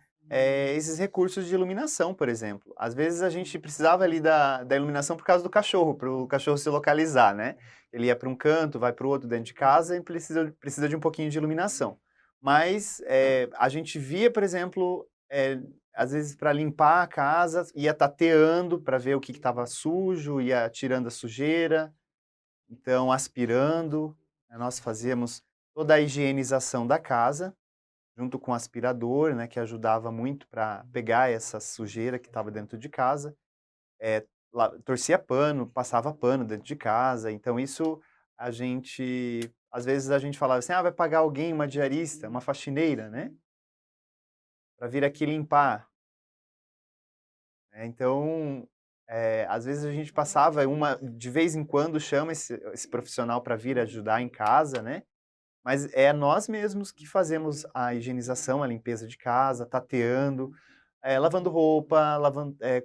esses recursos de iluminação, por exemplo. Às vezes a gente precisava ali da iluminação por causa do cachorro, para o cachorro se localizar, né? Ele ia para um canto, vai para o outro dentro de casa e precisa de um pouquinho de iluminação. Mas a gente via, por exemplo, às vezes para limpar a casa, ia tateando para ver o que estava sujo, ia tirando a sujeira, então aspirando. Nós fazíamos toda a higienização da casa, junto com o aspirador, né, que ajudava muito para pegar essa sujeira que estava dentro de casa. Torcia pano, passava pano dentro de casa, então isso às vezes a gente falava assim, vai pagar alguém, uma diarista, uma faxineira, né, para vir aqui limpar. Então, às vezes a gente passava de vez em quando chama esse profissional para vir ajudar em casa, né, mas é nós mesmos que fazemos a higienização, a limpeza de casa, tateando, lavando roupa,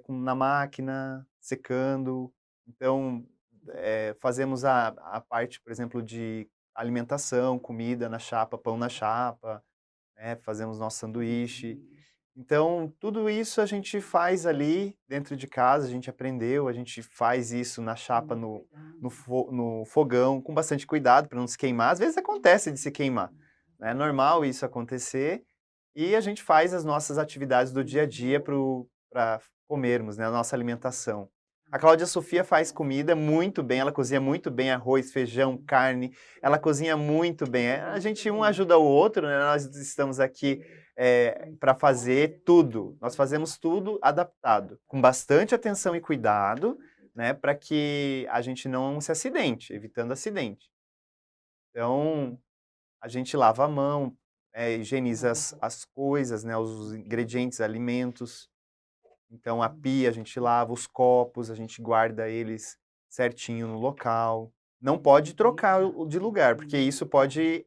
na máquina, secando. Então, fazemos a parte, por exemplo, de alimentação, comida na chapa, pão na chapa, né, fazemos nosso sanduíche. Então, tudo isso a gente faz ali dentro de casa, a gente aprendeu, a gente faz isso na chapa, no fogão, com bastante cuidado para não se queimar. Às vezes acontece de se queimar, né? É normal isso acontecer. E a gente faz as nossas atividades do dia a dia para comermos, né? A nossa alimentação. A Cláudia Sofia faz comida muito bem, ela cozinha muito bem arroz, feijão, carne, ela cozinha muito bem. A gente um ajuda o outro, né? Nós estamos aqui para fazer tudo. Nós fazemos tudo adaptado, com bastante atenção e cuidado, né, para que a gente não se acidente, evitando acidente. Então, a gente lava a mão, higieniza as coisas, né, os ingredientes, alimentos. Então, a pia a gente lava, os copos, a gente guarda eles certinho no local. Não pode trocar de lugar, porque isso pode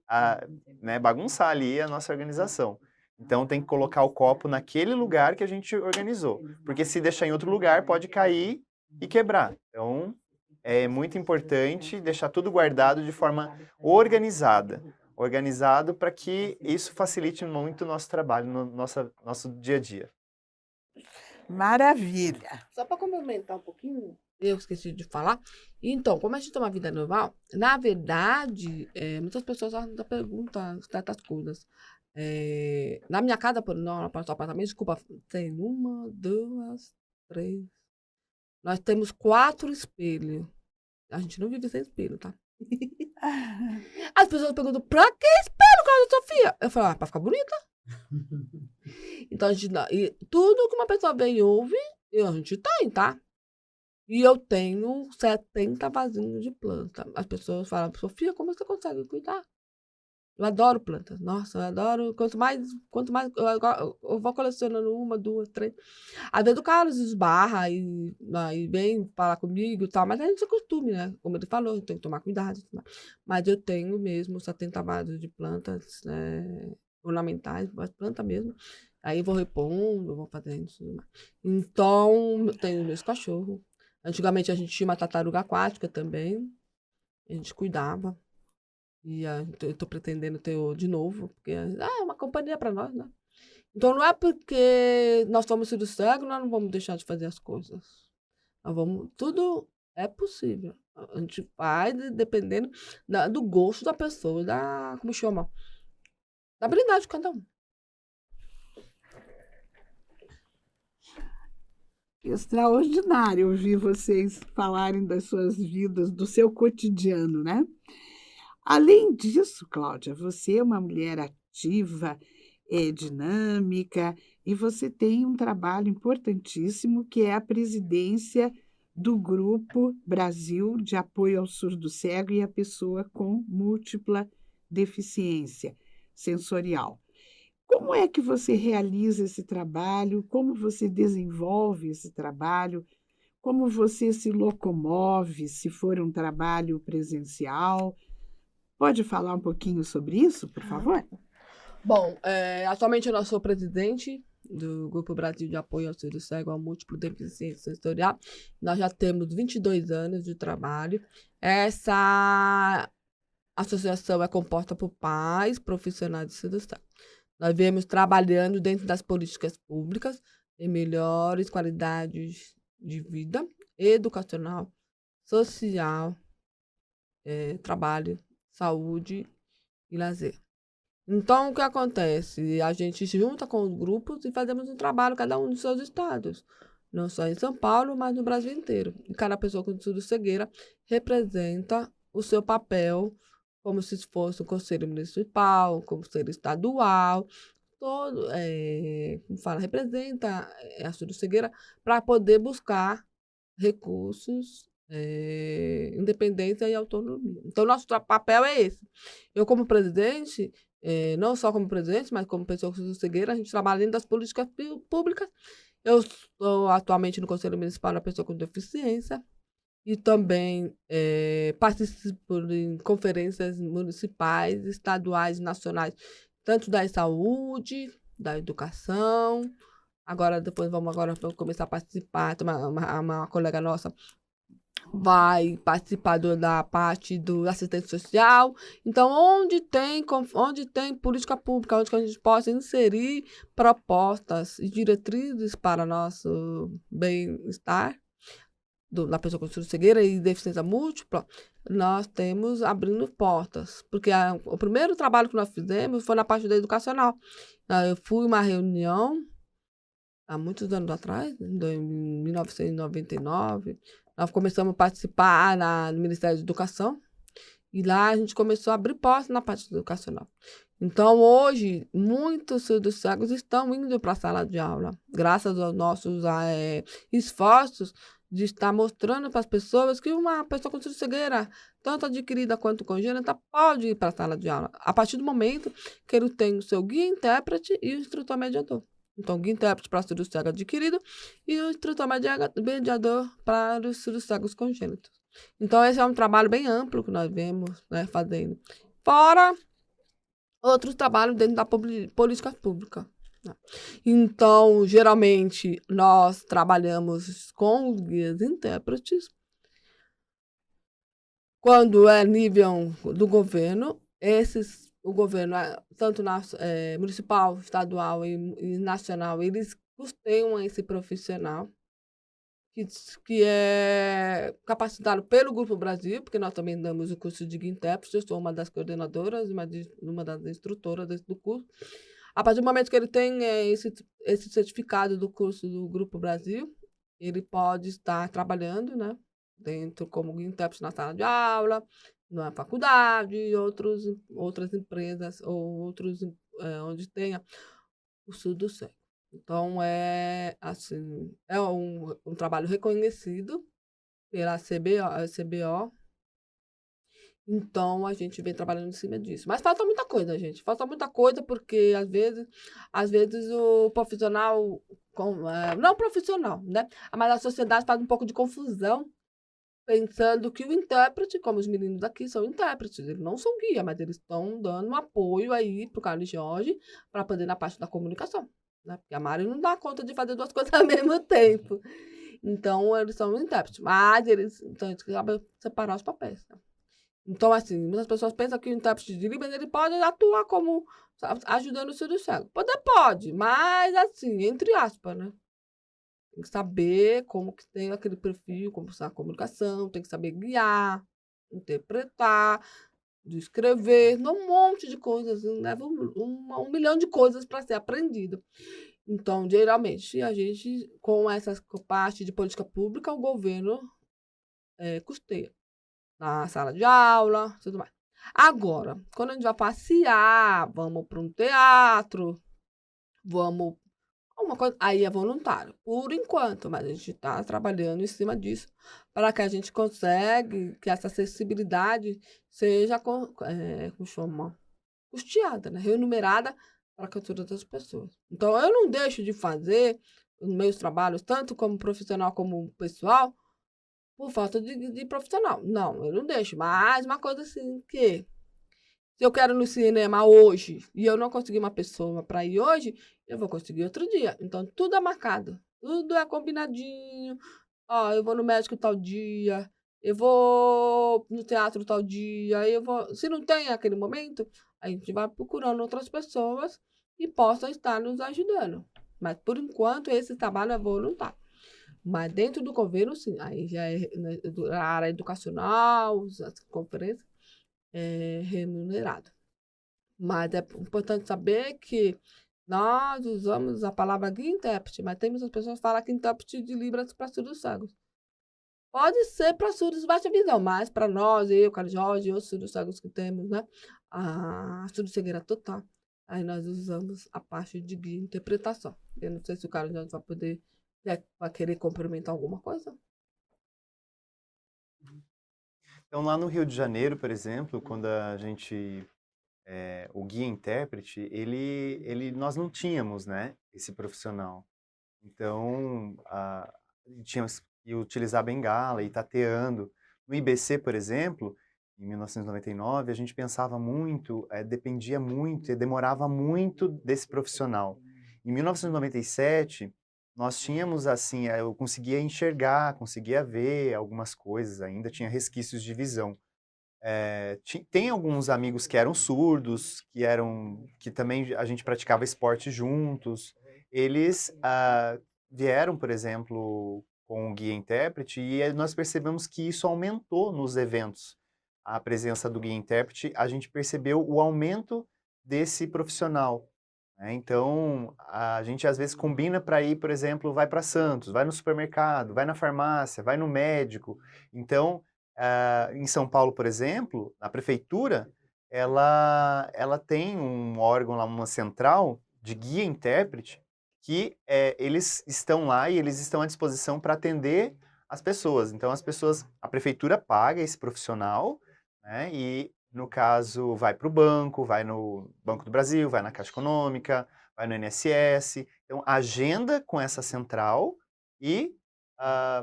né, bagunçar ali a nossa organização. Então, tem que colocar o copo naquele lugar que a gente organizou. Porque se deixar em outro lugar, pode cair e quebrar. Então, é muito importante deixar tudo guardado de forma organizada. Organizado para que isso facilite muito o nosso trabalho, no nosso dia a dia. Maravilha. Só para complementar um pouquinho, eu esqueci de falar. Então, como a gente tem uma vida normal, na verdade, muitas pessoas perguntam certas coisas. Na minha casa, no apartamento, desculpa, tem 1, 2, 3. Nós temos 4 espelhos. A gente não vive sem espelho, tá? As pessoas perguntam, pra que espelho, Cláudia Sofia? Eu falo, pra ficar bonita. Então, tudo que uma pessoa vem e ouve, E a gente tem, tá? E eu tenho 70 vasinhos de planta. As pessoas falam, Sofia, como você consegue cuidar? Eu adoro plantas. Nossa, eu adoro. Quanto mais eu vou colecionando uma, duas, três. Às vezes o Carlos esbarra e vem falar comigo e tal, mas a gente se acostume, né? Como ele falou, tem que tomar cuidado. Mas eu tenho mesmo 70 vasos de plantas, né, ornamentais, as plantas mesmo. Aí eu vou repondo, vou fazendo isso. Então, eu tenho meus cachorros. Antigamente a gente tinha uma tartaruga aquática também. A gente cuidava. E eu tô pretendendo ter de novo, porque é uma companhia para nós, né? Então não é porque nós somos filhos cegos, nós não vamos deixar de fazer as coisas. Nós vamos, tudo é possível. A gente faz dependendo do gosto da pessoa, como chama? Da habilidade de cada um. Extraordinário ouvir vocês falarem das suas vidas, do seu cotidiano, né? Além disso, Cláudia, você é uma mulher ativa, dinâmica, e você tem um trabalho importantíssimo que é a presidência do Grupo Brasil de Apoio ao Surdo Cego e à Pessoa com Múltipla Deficiência Sensorial. Como é que você realiza esse trabalho? Como você desenvolve esse trabalho? Como você se locomove, se for um trabalho presencial? Pode falar um pouquinho sobre isso, por favor? Bom, atualmente eu sou presidente do Grupo Brasil de Apoio ao Surdo Cego à Múltipla Deficiência Sensorial. Nós já temos 22 anos de trabalho. Essa associação é composta por pais profissionais de surdo cego. Nós viemos trabalhando dentro das políticas públicas em melhores qualidades de vida, educacional, social, trabalho, saúde e lazer. Então, o que acontece? A gente se junta com os grupos e fazemos um trabalho, cada um dos seus estados. Não só em São Paulo, mas no Brasil inteiro. E cada pessoa com surdo-cegueira representa o seu papel como se fosse o conselho municipal, conselho estadual, como fala, representa a surdo-cegueira para poder buscar recursos, independência e autonomia. Então, nosso papel é esse. Eu, como presidente, não só como presidente, mas como pessoa com surdo-cegueira, a gente trabalha dentro das políticas públicas. Eu estou atualmente no Conselho Municipal da Pessoa com Deficiência e também participo em conferências municipais, estaduais e nacionais, tanto da saúde, da educação. Depois vamos começar a participar. Uma colega nossa vai participar da parte do assistente social. Então, onde tem política pública, onde que a gente possa inserir propostas e diretrizes para nosso bem-estar, da pessoa com surdo-cegueira e deficiência múltipla, nós temos abrindo portas. Porque o primeiro trabalho que nós fizemos foi na parte da educacional. Eu fui uma reunião há muitos anos atrás, em 1999, nós começamos a participar no Ministério da Educação, e lá a gente começou a abrir portas na parte educacional. Então, hoje, muitos surdos cegos estão indo para a sala de aula, graças aos nossos esforços de estar mostrando para as pessoas que uma pessoa com surdo-cegueira, tanto adquirida quanto congênita, pode ir para a sala de aula, a partir do momento que ele tem o seu guia-intérprete e o instrutor mediador. Então, o guia-intérprete para surdo cego adquirido e o instrutor mediador para os surdos cegos congênitos. Então, esse é um trabalho bem amplo que nós vemos, né, fazendo. Fora outros trabalhos dentro da política pública. Então, geralmente, nós trabalhamos com os guias intérpretes. Quando é nível do governo, o governo, tanto municipal, estadual e nacional, eles custeiam esse profissional que é capacitado pelo Grupo Brasil, porque nós também damos o curso de guia intérprete. Eu sou uma das coordenadoras, uma das instrutoras do curso. A partir do momento que ele tem esse certificado do curso do Grupo Brasil, ele pode estar trabalhando, né, dentro como guia intérprete na sala de aula, na faculdade, e outras empresas, ou outros onde tenha o surdo cego. Então, assim, é um trabalho reconhecido pela CBO. Então, a gente vem trabalhando em cima disso. Mas falta muita coisa, gente. Falta muita coisa porque, às vezes o profissional, não profissional, né? Mas a sociedade faz um pouco de confusão, pensando que o intérprete, como os meninos aqui são intérpretes, eles não são guia, mas eles estão dando um apoio aí pro Carlos Jorge para poder na parte da comunicação, né? Porque a Mari não dá conta de fazer duas coisas ao mesmo tempo. Então, eles são intérpretes, mas então, eles sabem separar os papéis, né? Então, assim, muitas pessoas pensam que o intérprete de Libras ele pode atuar como ajudando o surdo cego. Pode, mas assim, entre aspas, né? Tem que saber como que tem aquele perfil, como usar a comunicação, tem que saber guiar, interpretar, descrever, um monte de coisas, leva um milhão de coisas para ser aprendido. Então, geralmente, a gente, com essa parte de política pública, o governo custeia na sala de aula, tudo mais. Agora, quando a gente vai passear, vamos para um teatro, vamos uma coisa, aí é voluntário, por enquanto, mas a gente está trabalhando em cima disso para que a gente consiga que essa acessibilidade seja como chama? Custeada, né? Remunerada para a cultura das pessoas. Então, eu não deixo de fazer os meus trabalhos, tanto como profissional como pessoal, por falta de profissional. Não, eu não deixo. Mas uma coisa assim que se eu quero ir no cinema hoje e eu não consegui uma pessoa para ir hoje, eu vou conseguir outro dia. Então, tudo é marcado. Tudo é combinadinho. Ó, eu vou no médico tal dia, eu vou no teatro tal dia, eu vou. Se não tem aquele momento, a gente vai procurando outras pessoas que possam estar nos ajudando. Mas, por enquanto, esse trabalho é voluntário. Mas dentro do governo, sim. Aí já é a área educacional, as conferências remunerado. Mas é importante saber que nós usamos a palavra guia intérprete, mas tem muitas pessoas que falam que intérprete de Libras para surdos cegos. Pode ser para surdos de baixa visão, mas para nós, eu, Carlos Jorge e outros surdos cegos que temos, né? A surdo-cegueira total. Aí nós usamos a parte de guia interpretação. Eu não sei se o Carlos Jorge vai querer complementar alguma coisa. Então, lá no Rio de Janeiro, por exemplo, quando a gente o guia intérprete, nós não tínhamos, né, esse profissional. Então, tínhamos que utilizar bengala e tateando. No IBC, por exemplo, em 1999, a gente pensava muito, dependia muito e demorava muito desse profissional. Em 1997, nós tínhamos, assim, eu conseguia enxergar, conseguia ver algumas coisas ainda, tinha resquícios de visão. Tem alguns amigos que eram surdos, que também a gente praticava esporte juntos. Eles vieram, por exemplo, com o guia intérprete e nós percebemos que isso aumentou nos eventos. A presença do guia intérprete, a gente percebeu o aumento desse profissional, né? Então, a gente às vezes combina para ir, por exemplo, vai para Santos, vai no supermercado, vai na farmácia, vai no médico. Então, em São Paulo, por exemplo, a prefeitura, ela tem um órgão lá, uma central de guia intérprete, que eles estão lá e eles estão à disposição para atender as pessoas. Então, a prefeitura paga esse profissional, né, e, no caso, vai para o banco, vai no Banco do Brasil, vai na Caixa Econômica, vai no INSS. Então, agenda com essa central e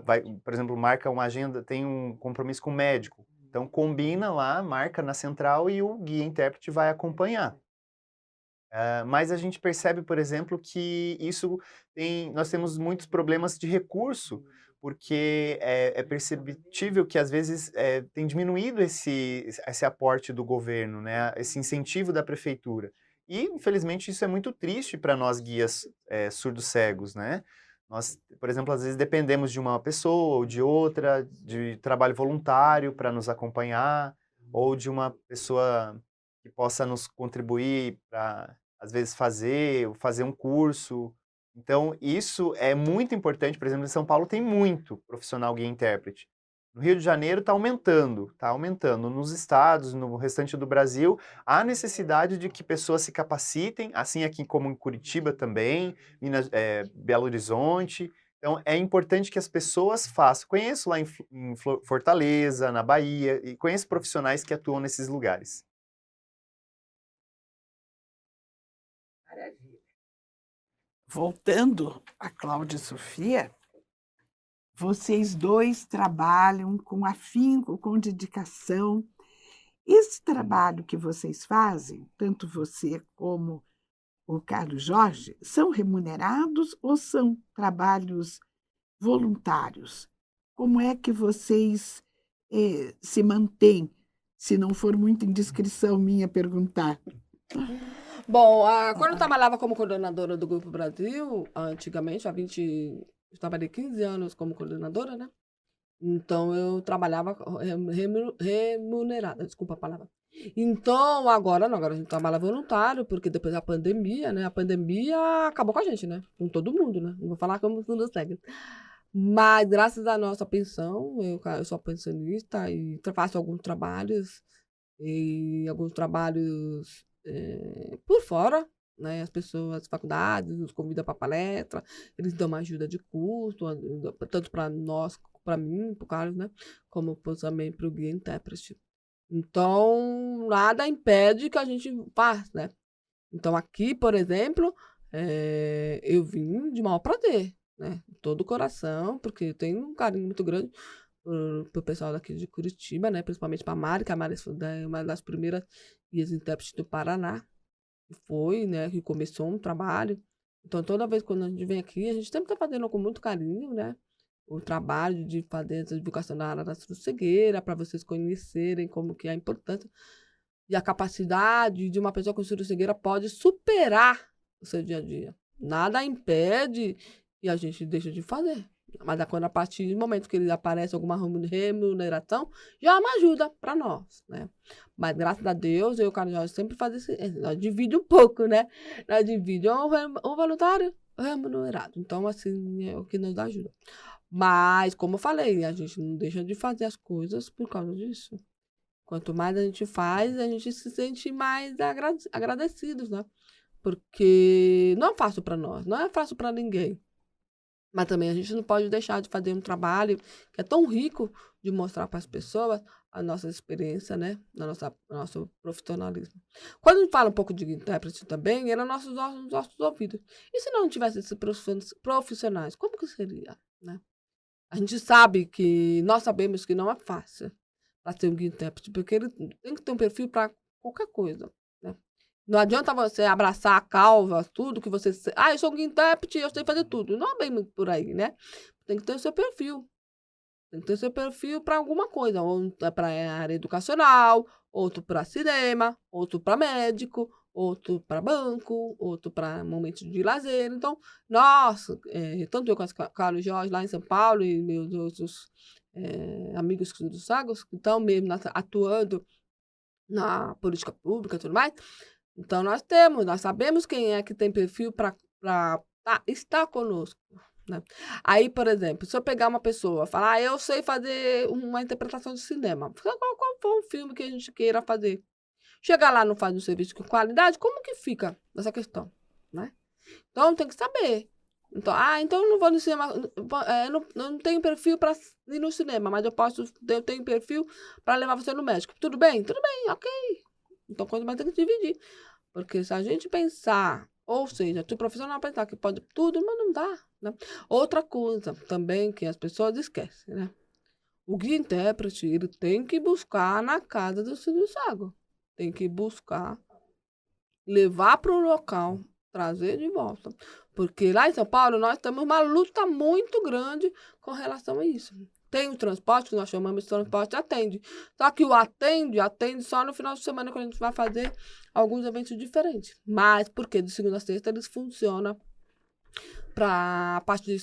vai, por exemplo, marca uma agenda, tem um compromisso com o médico. Então, combina lá, marca na central e o guia intérprete vai acompanhar. Mas a gente percebe, por exemplo, que nós temos muitos problemas de recurso, porque é perceptível que às vezes tem diminuído esse aporte do governo, né? Esse incentivo da prefeitura. E, infelizmente, isso é muito triste para nós guias surdos cegos, né? Nós, por exemplo, às vezes dependemos de uma pessoa ou de outra, de trabalho voluntário para nos acompanhar, ou de uma pessoa que possa nos contribuir para, às vezes, fazer um curso. Então, isso é muito importante. Por exemplo, em São Paulo tem muito profissional guia intérprete, No Rio de Janeiro está aumentando, está aumentando. Nos estados, no restante do Brasil, há necessidade de que pessoas se capacitem, assim aqui como em Curitiba também, Belo Horizonte. Então, é importante que as pessoas façam. Conheço lá em Fortaleza, na Bahia, e conheço profissionais que atuam nesses lugares. Voltando a Cláudia e Sofia, vocês dois trabalham com afinco, com dedicação. Esse trabalho que vocês fazem, tanto você como o Carlos Jorge, são remunerados ou são trabalhos voluntários? Como é que vocês se mantêm, se não for muita indiscrição minha perguntar? Bom, quando eu trabalhava como coordenadora do Grupo Brasil, antigamente, eu trabalhei 15 anos como coordenadora, né? Então, eu trabalhava remunerada, desculpa a palavra. Então, agora não, agora a gente trabalha voluntário, porque depois da pandemia, né? A pandemia acabou com a gente, né? Com todo mundo, né? Não vou falar como tudo segue. Mas, graças à nossa pensão, eu sou pensionista e faço alguns trabalhos por fora, né? As pessoas, as faculdades nos convidam para palestra, eles dão uma ajuda de custo, tanto para nós, para mim, para o Carlos, né? Como também para o guia intérprete. Então, nada impede que a gente faça, né? Então, aqui, por exemplo, eu vim de maior prazer, né? Todo o coração, porque eu tenho um carinho muito grande pro pessoal daqui de Curitiba, né? Principalmente para a Mari, que a Mari é uma das primeiras guias intérpretes do Paraná, que foi, né? Que começou um trabalho. Então, toda vez quando a gente vem aqui, a gente sempre está fazendo com muito carinho, né? O trabalho de fazer essa divulgação da área da surdo-cegueira, para vocês conhecerem como que é a importância e a capacidade de uma pessoa com surdo-cegueira pode superar o seu dia a dia. Nada impede que a gente deixe de fazer. Mas quando a partir do momento que ele aparece alguma remuneração, já é uma ajuda para nós, né? Mas graças a Deus, eu e o Carlos Jorge sempre fazemos nós dividimos um pouco, né? Nós dividimos um voluntário remunerado. Então, assim, é o que nos ajuda. Mas, como eu falei, a gente não deixa de fazer as coisas por causa disso. Quanto mais a gente faz, a gente se sente mais agradecidos, né? Porque não é fácil para nós, não é fácil para ninguém. Mas também a gente não pode deixar de fazer um trabalho que é tão rico de mostrar para as pessoas a nossa experiência, né? Nosso profissionalismo. Quando a gente fala um pouco de intérprete também, era nossos ouvidos. E se não tivesse esses profissionais, como que seria, né? A gente sabe que, nós sabemos que não é fácil para ser um guia intérprete, porque ele tem que ter um perfil para qualquer coisa, né? Não adianta você abraçar a causa, tudo que você... eu sou um guia intérprete, eu sei fazer tudo. Não é bem muito por aí, né? Tem que ter o seu perfil. Tem que ter o seu perfil para alguma coisa. Ou para a área educacional, outro para cinema, outro para médico, outro para banco, outro para momentos de lazer. Então, tanto eu com o Carlos Jorge lá em São Paulo e meus outros amigos dos Sagos, que estão mesmo atuando na política pública e tudo mais. Então, nós sabemos quem é que tem perfil para estar conosco, né? Aí, por exemplo, se eu pegar uma pessoa e falar, eu sei fazer uma interpretação de cinema, qual for um filme que a gente queira fazer? Chegar lá, não faz um serviço com qualidade, como que fica essa questão, né? Então, tem que saber. Então eu não vou no cinema, não tenho perfil para ir no cinema, mas eu tenho perfil para levar você no médico. Tudo bem? Tudo bem, ok. Então, quando mais tem que dividir. Porque se a gente pensar, ou seja, se o profissional pensar que pode tudo, mas não dá, né? Outra coisa também que as pessoas esquecem, né? O guia intérprete, ele tem que buscar na casa do surdo cego. Tem que buscar, levar para o local, trazer de volta. Porque lá em São Paulo, nós temos uma luta muito grande com relação a isso. Tem o transporte, que nós chamamos de transporte atende. Só que o atende só no final de semana, quando a gente vai fazer alguns eventos diferentes. Mas, porque de segunda a sexta, eles funcionam para a parte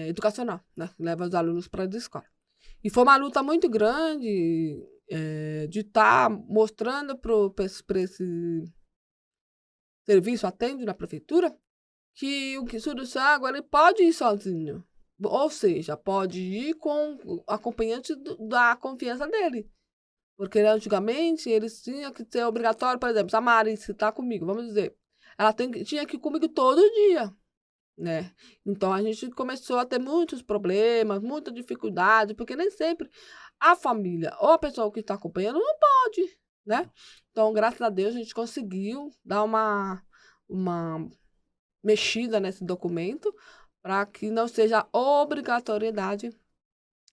educacional, né? Leva os alunos para a escola. E foi uma luta muito grande de estar mostrando para esse serviço atende na prefeitura que o surdo cego ele pode ir sozinho. Ou seja, pode ir com o acompanhante da confiança dele. Porque antigamente eles tinham que ser obrigatório, por exemplo, se a Mari está comigo, vamos dizer, ela tinha que ir comigo todo dia, né? Então a gente começou a ter muitos problemas, muita dificuldade, porque nem sempre a família ou a pessoa que está acompanhando não pode, né? Então, graças a Deus, a gente conseguiu dar uma mexida nesse documento para que não seja obrigatoriedade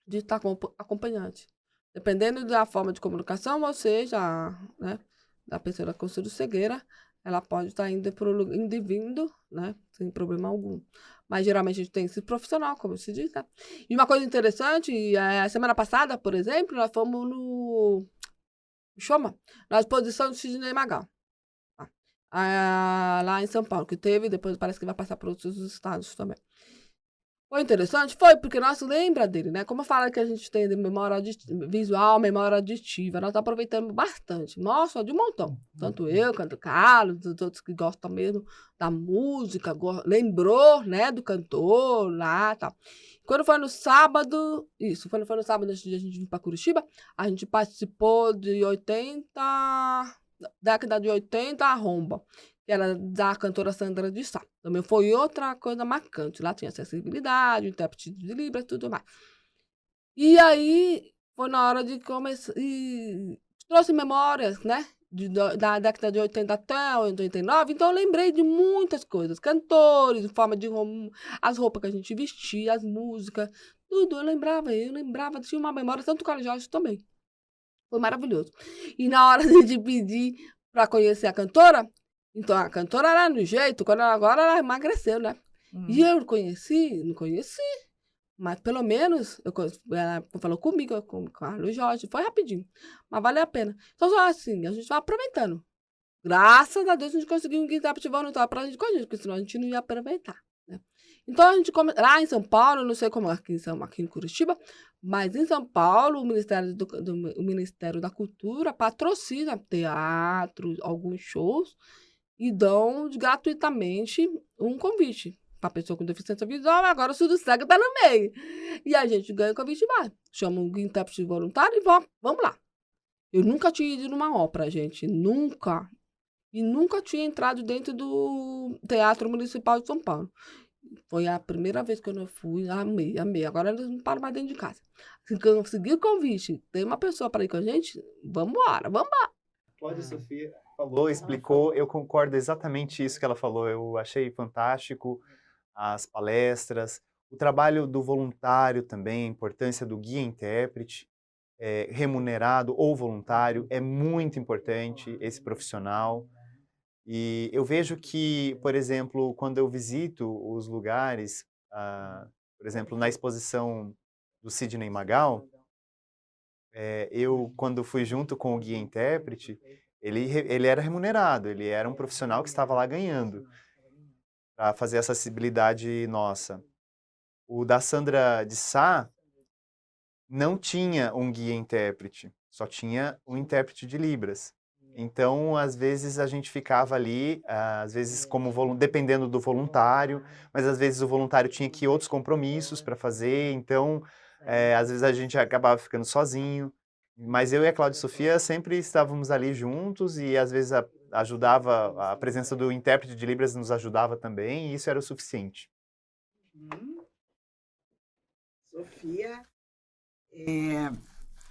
de estar com acompanhante. Dependendo da forma de comunicação, ou seja, né, da pessoa com cegueira, ela pode estar indo e vindo, né, sem problema algum. Mas geralmente a gente tem esse profissional, como se diz, né? E uma coisa interessante, a semana passada, por exemplo, nós fomos na exposição de Sidney Magal, lá em São Paulo, que teve, depois parece que vai passar para outros estados também. Foi interessante? Foi, porque nós lembra dele, né? Como eu falo que a gente tem memória visual, memória auditiva, nós aproveitamos bastante. Nossa, de um montão. Tanto eu, quanto o Carlos, os outros que gostam mesmo da música, lembrou, né, do cantor lá e tal. Quando foi no sábado, quando foi no sábado, antes de a gente vir para Curitiba, a gente participou de década de 80, a Romba, que era da cantora Sandra de Sá. Também foi outra coisa marcante. Lá tinha acessibilidade, intérprete de Libras e tudo mais. E aí, foi na hora de começar... E trouxe memórias, né? Da década de 80 até 89. Então, eu lembrei de muitas coisas. Cantores, forma de... As roupas que a gente vestia, as músicas, tudo. Eu lembrava, tinha uma memória, tanto o Carlos Jorge também. Foi maravilhoso. E na hora de pedir para conhecer a cantora, então a cantora era no jeito, agora ela emagreceu, né? E eu não conheci, mas pelo menos ela falou comigo, com o Carlos Jorge, foi rapidinho, mas valeu a pena. Então, só assim, a gente vai aproveitando. Graças a Deus a gente conseguiu um intérprete voluntário pra gente com a gente, porque senão a gente não ia aproveitar, né? Então a gente lá em São Paulo, não sei como aqui em Curitiba, mas em São Paulo, o Ministério da Cultura patrocina teatro, alguns shows, e dão gratuitamente um convite para pessoa com deficiência visual. Agora o surdo cego está no meio. E a gente ganha o convite e vai. Chama um intérprete voluntário e vamos lá. Eu nunca tinha ido numa ópera, gente. Nunca. E nunca tinha entrado dentro do Teatro Municipal de São Paulo. Foi a primeira vez que eu fui. Amei. Agora eu não paro mais dentro de casa. Se conseguir o convite, tem uma pessoa para ir com a gente, vamos embora. Cláudia Sofia falou, explicou, eu concordo exatamente isso que ela falou, eu achei fantástico as palestras, o trabalho do voluntário também, a importância do guia-intérprete, remunerado ou voluntário, é muito importante esse profissional. E eu vejo que, por exemplo, quando eu visito os lugares, por exemplo, na exposição do Sidney Magal, eu, quando fui junto com o guia-intérprete, ele era remunerado, ele era um profissional que estava lá ganhando para fazer a acessibilidade nossa. O da Sandra de Sá não tinha um guia-intérprete, só tinha um intérprete de Libras. Então, às vezes, a gente ficava ali, às vezes dependendo do voluntário, mas às vezes o voluntário tinha que ir outros compromissos para fazer, então, às vezes a gente acabava ficando sozinho. Mas eu e a Cláudia Sofia sempre estávamos ali juntos e às vezes a presença do intérprete de Libras nos ajudava também, e isso era o suficiente. Sofia,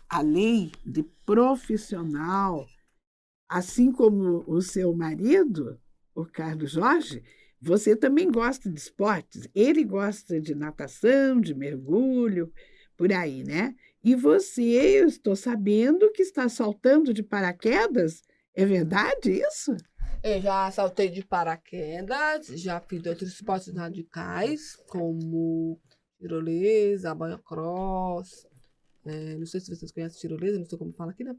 além de profissional, assim como o seu marido, o Carlos Jorge, você também gosta de esportes. Ele gosta de natação, de mergulho, por aí, né? E você, eu estou sabendo que está saltando de paraquedas. É verdade isso? Eu já saltei de paraquedas, já fiz outros esportes radicais, como tirolesa, banho cross. Não sei se vocês conhecem tirolesa, não sei como fala aqui, né?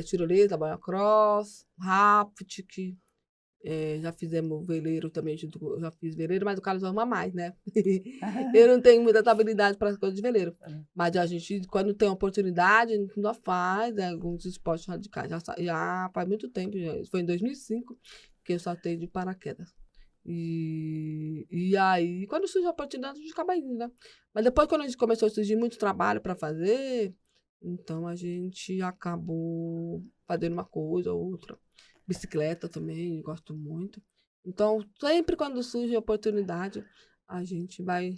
Tirolesa, banho cross, raft, já fizemos veleiro também, já fiz veleiro, mas o Carlos ama mais, né? Eu não tenho muita habilidade para as coisas de veleiro. Mas a gente, quando tem oportunidade, a gente ainda faz alguns esportes radicais. Já faz muito tempo, foi em 2005 que eu saltei de paraquedas. E aí, quando surge a oportunidade, a gente acaba indo, né? Mas depois, quando a gente começou a surgir muito trabalho para fazer, então a gente acabou fazendo uma coisa ou outra. Bicicleta também, gosto muito. Então, sempre quando surge a oportunidade, a gente vai.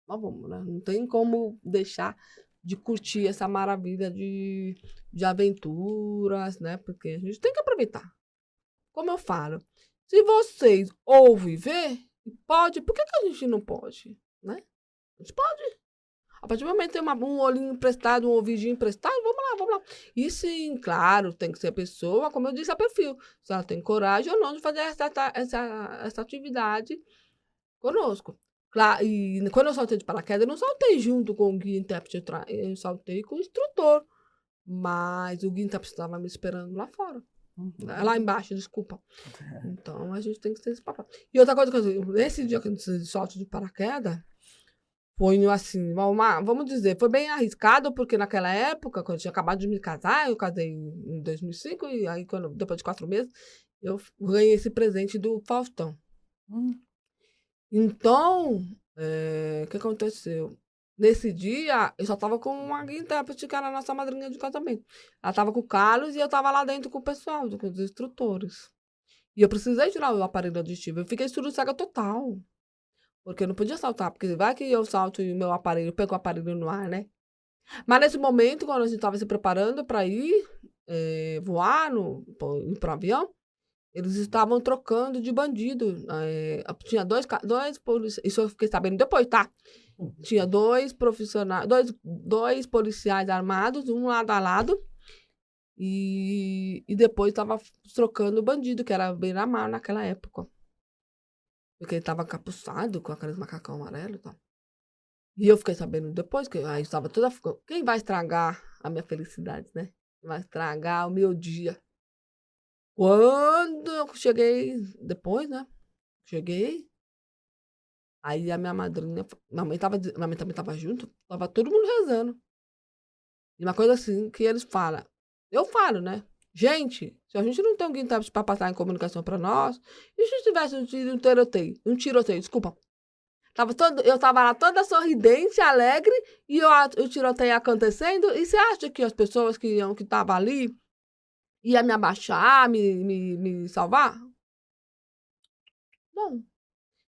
Mas vamos, né? Não tem como deixar de curtir essa maravilha de aventuras, né? Porque a gente tem que aproveitar. Como eu falo, se vocês ouvem e vê, pode, por que a gente não pode? Né? A gente pode. A partir do momento que tem um olhinho emprestado, um ouvidinho emprestado, vamos lá, vamos lá. E sim, claro, tem que ser a pessoa, como eu disse, a perfil. Se ela tem coragem ou não de fazer essa atividade conosco. Claro, e quando eu saltei de paraquedas, eu não saltei junto com o guia intérprete, eu saltei com o instrutor. Mas o guia intérprete estava me esperando lá fora. Lá embaixo, desculpa. Então, a gente tem que ter esse papel. E outra coisa que eu nesse dia que eu disse salto de paraquedas, foi assim, vamos dizer, foi bem arriscado, porque naquela época, quando eu tinha acabado de me casar, eu casei em 2005, e aí, depois de 4 meses, eu ganhei esse presente do Faustão. Então, o que aconteceu? Nesse dia, eu só estava com uma guia intérprete, que era a nossa madrinha de casamento. Ela estava com o Carlos e eu estava lá dentro com o pessoal, com os instrutores. E eu precisei tirar o aparelho auditivo. Eu fiquei surdo-cega total. Porque eu não podia saltar, porque vai que eu salto e o meu aparelho, eu pego o aparelho no ar, né? Mas nesse momento, quando a gente estava se preparando para ir voar, ir para o avião, eles estavam trocando de bandido. Tinha dois policiais, isso eu fiquei sabendo depois, tá? Tinha dois profissionais, dois policiais armados, um lado a lado, e depois estava trocando o bandido, que era beira-mar naquela época. Porque ele estava capuçado com aqueles macacão amarelo e tal. E eu fiquei sabendo depois, que aí estava toda. Quem vai estragar a minha felicidade, né? Quem vai estragar o meu dia? Quando eu cheguei, depois, né? Cheguei. Aí a minha madrinha, minha mãe também estava junto, tava todo mundo rezando. E uma coisa assim que eles falam, eu falo, né? Gente, se a gente não tem um guia para passar em comunicação para nós, e se tivesse um tiroteio, desculpa. Eu tava lá toda sorridente, alegre, e o tiroteio acontecendo, e você acha que as pessoas que estavam ali iam me abaixar, me salvar? Não.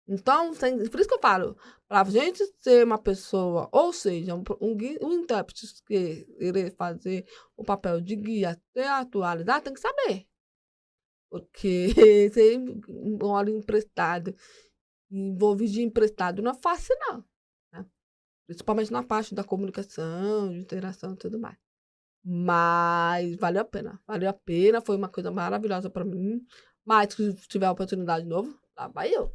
Então, por isso que eu falo, para a gente ser uma pessoa, ou seja, um intérprete que querer fazer o papel de guia, ter a atualidade, tem que saber. Porque ser um óleo emprestado, envolvido de emprestado, não é fácil, não. Né? Principalmente na parte da comunicação, de interação e tudo mais. Mas valeu a pena. Valeu a pena, foi uma coisa maravilhosa para mim. Mas se tiver oportunidade de novo, lá vai eu.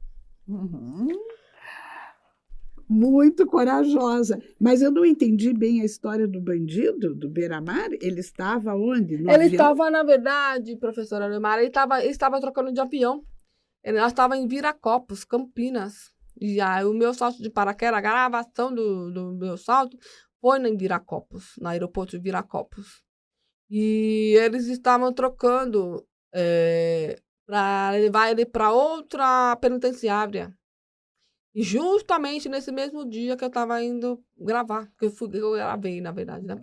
Muito corajosa. Mas eu não entendi bem a história do bandido, do Beira-Mar. Ele estava onde? No Ele avião? estava, na verdade, professora Neymar, ele estava trocando de avião. Nós estávamos em Viracopos, Campinas. E aí o meu salto de paraquedas, a gravação do meu salto foi em Viracopos, no aeroporto de Viracopos. E eles estavam trocando para levar ele para outra penitenciária. E justamente nesse mesmo dia que eu estava indo gravar, que eu gravei, na verdade, né?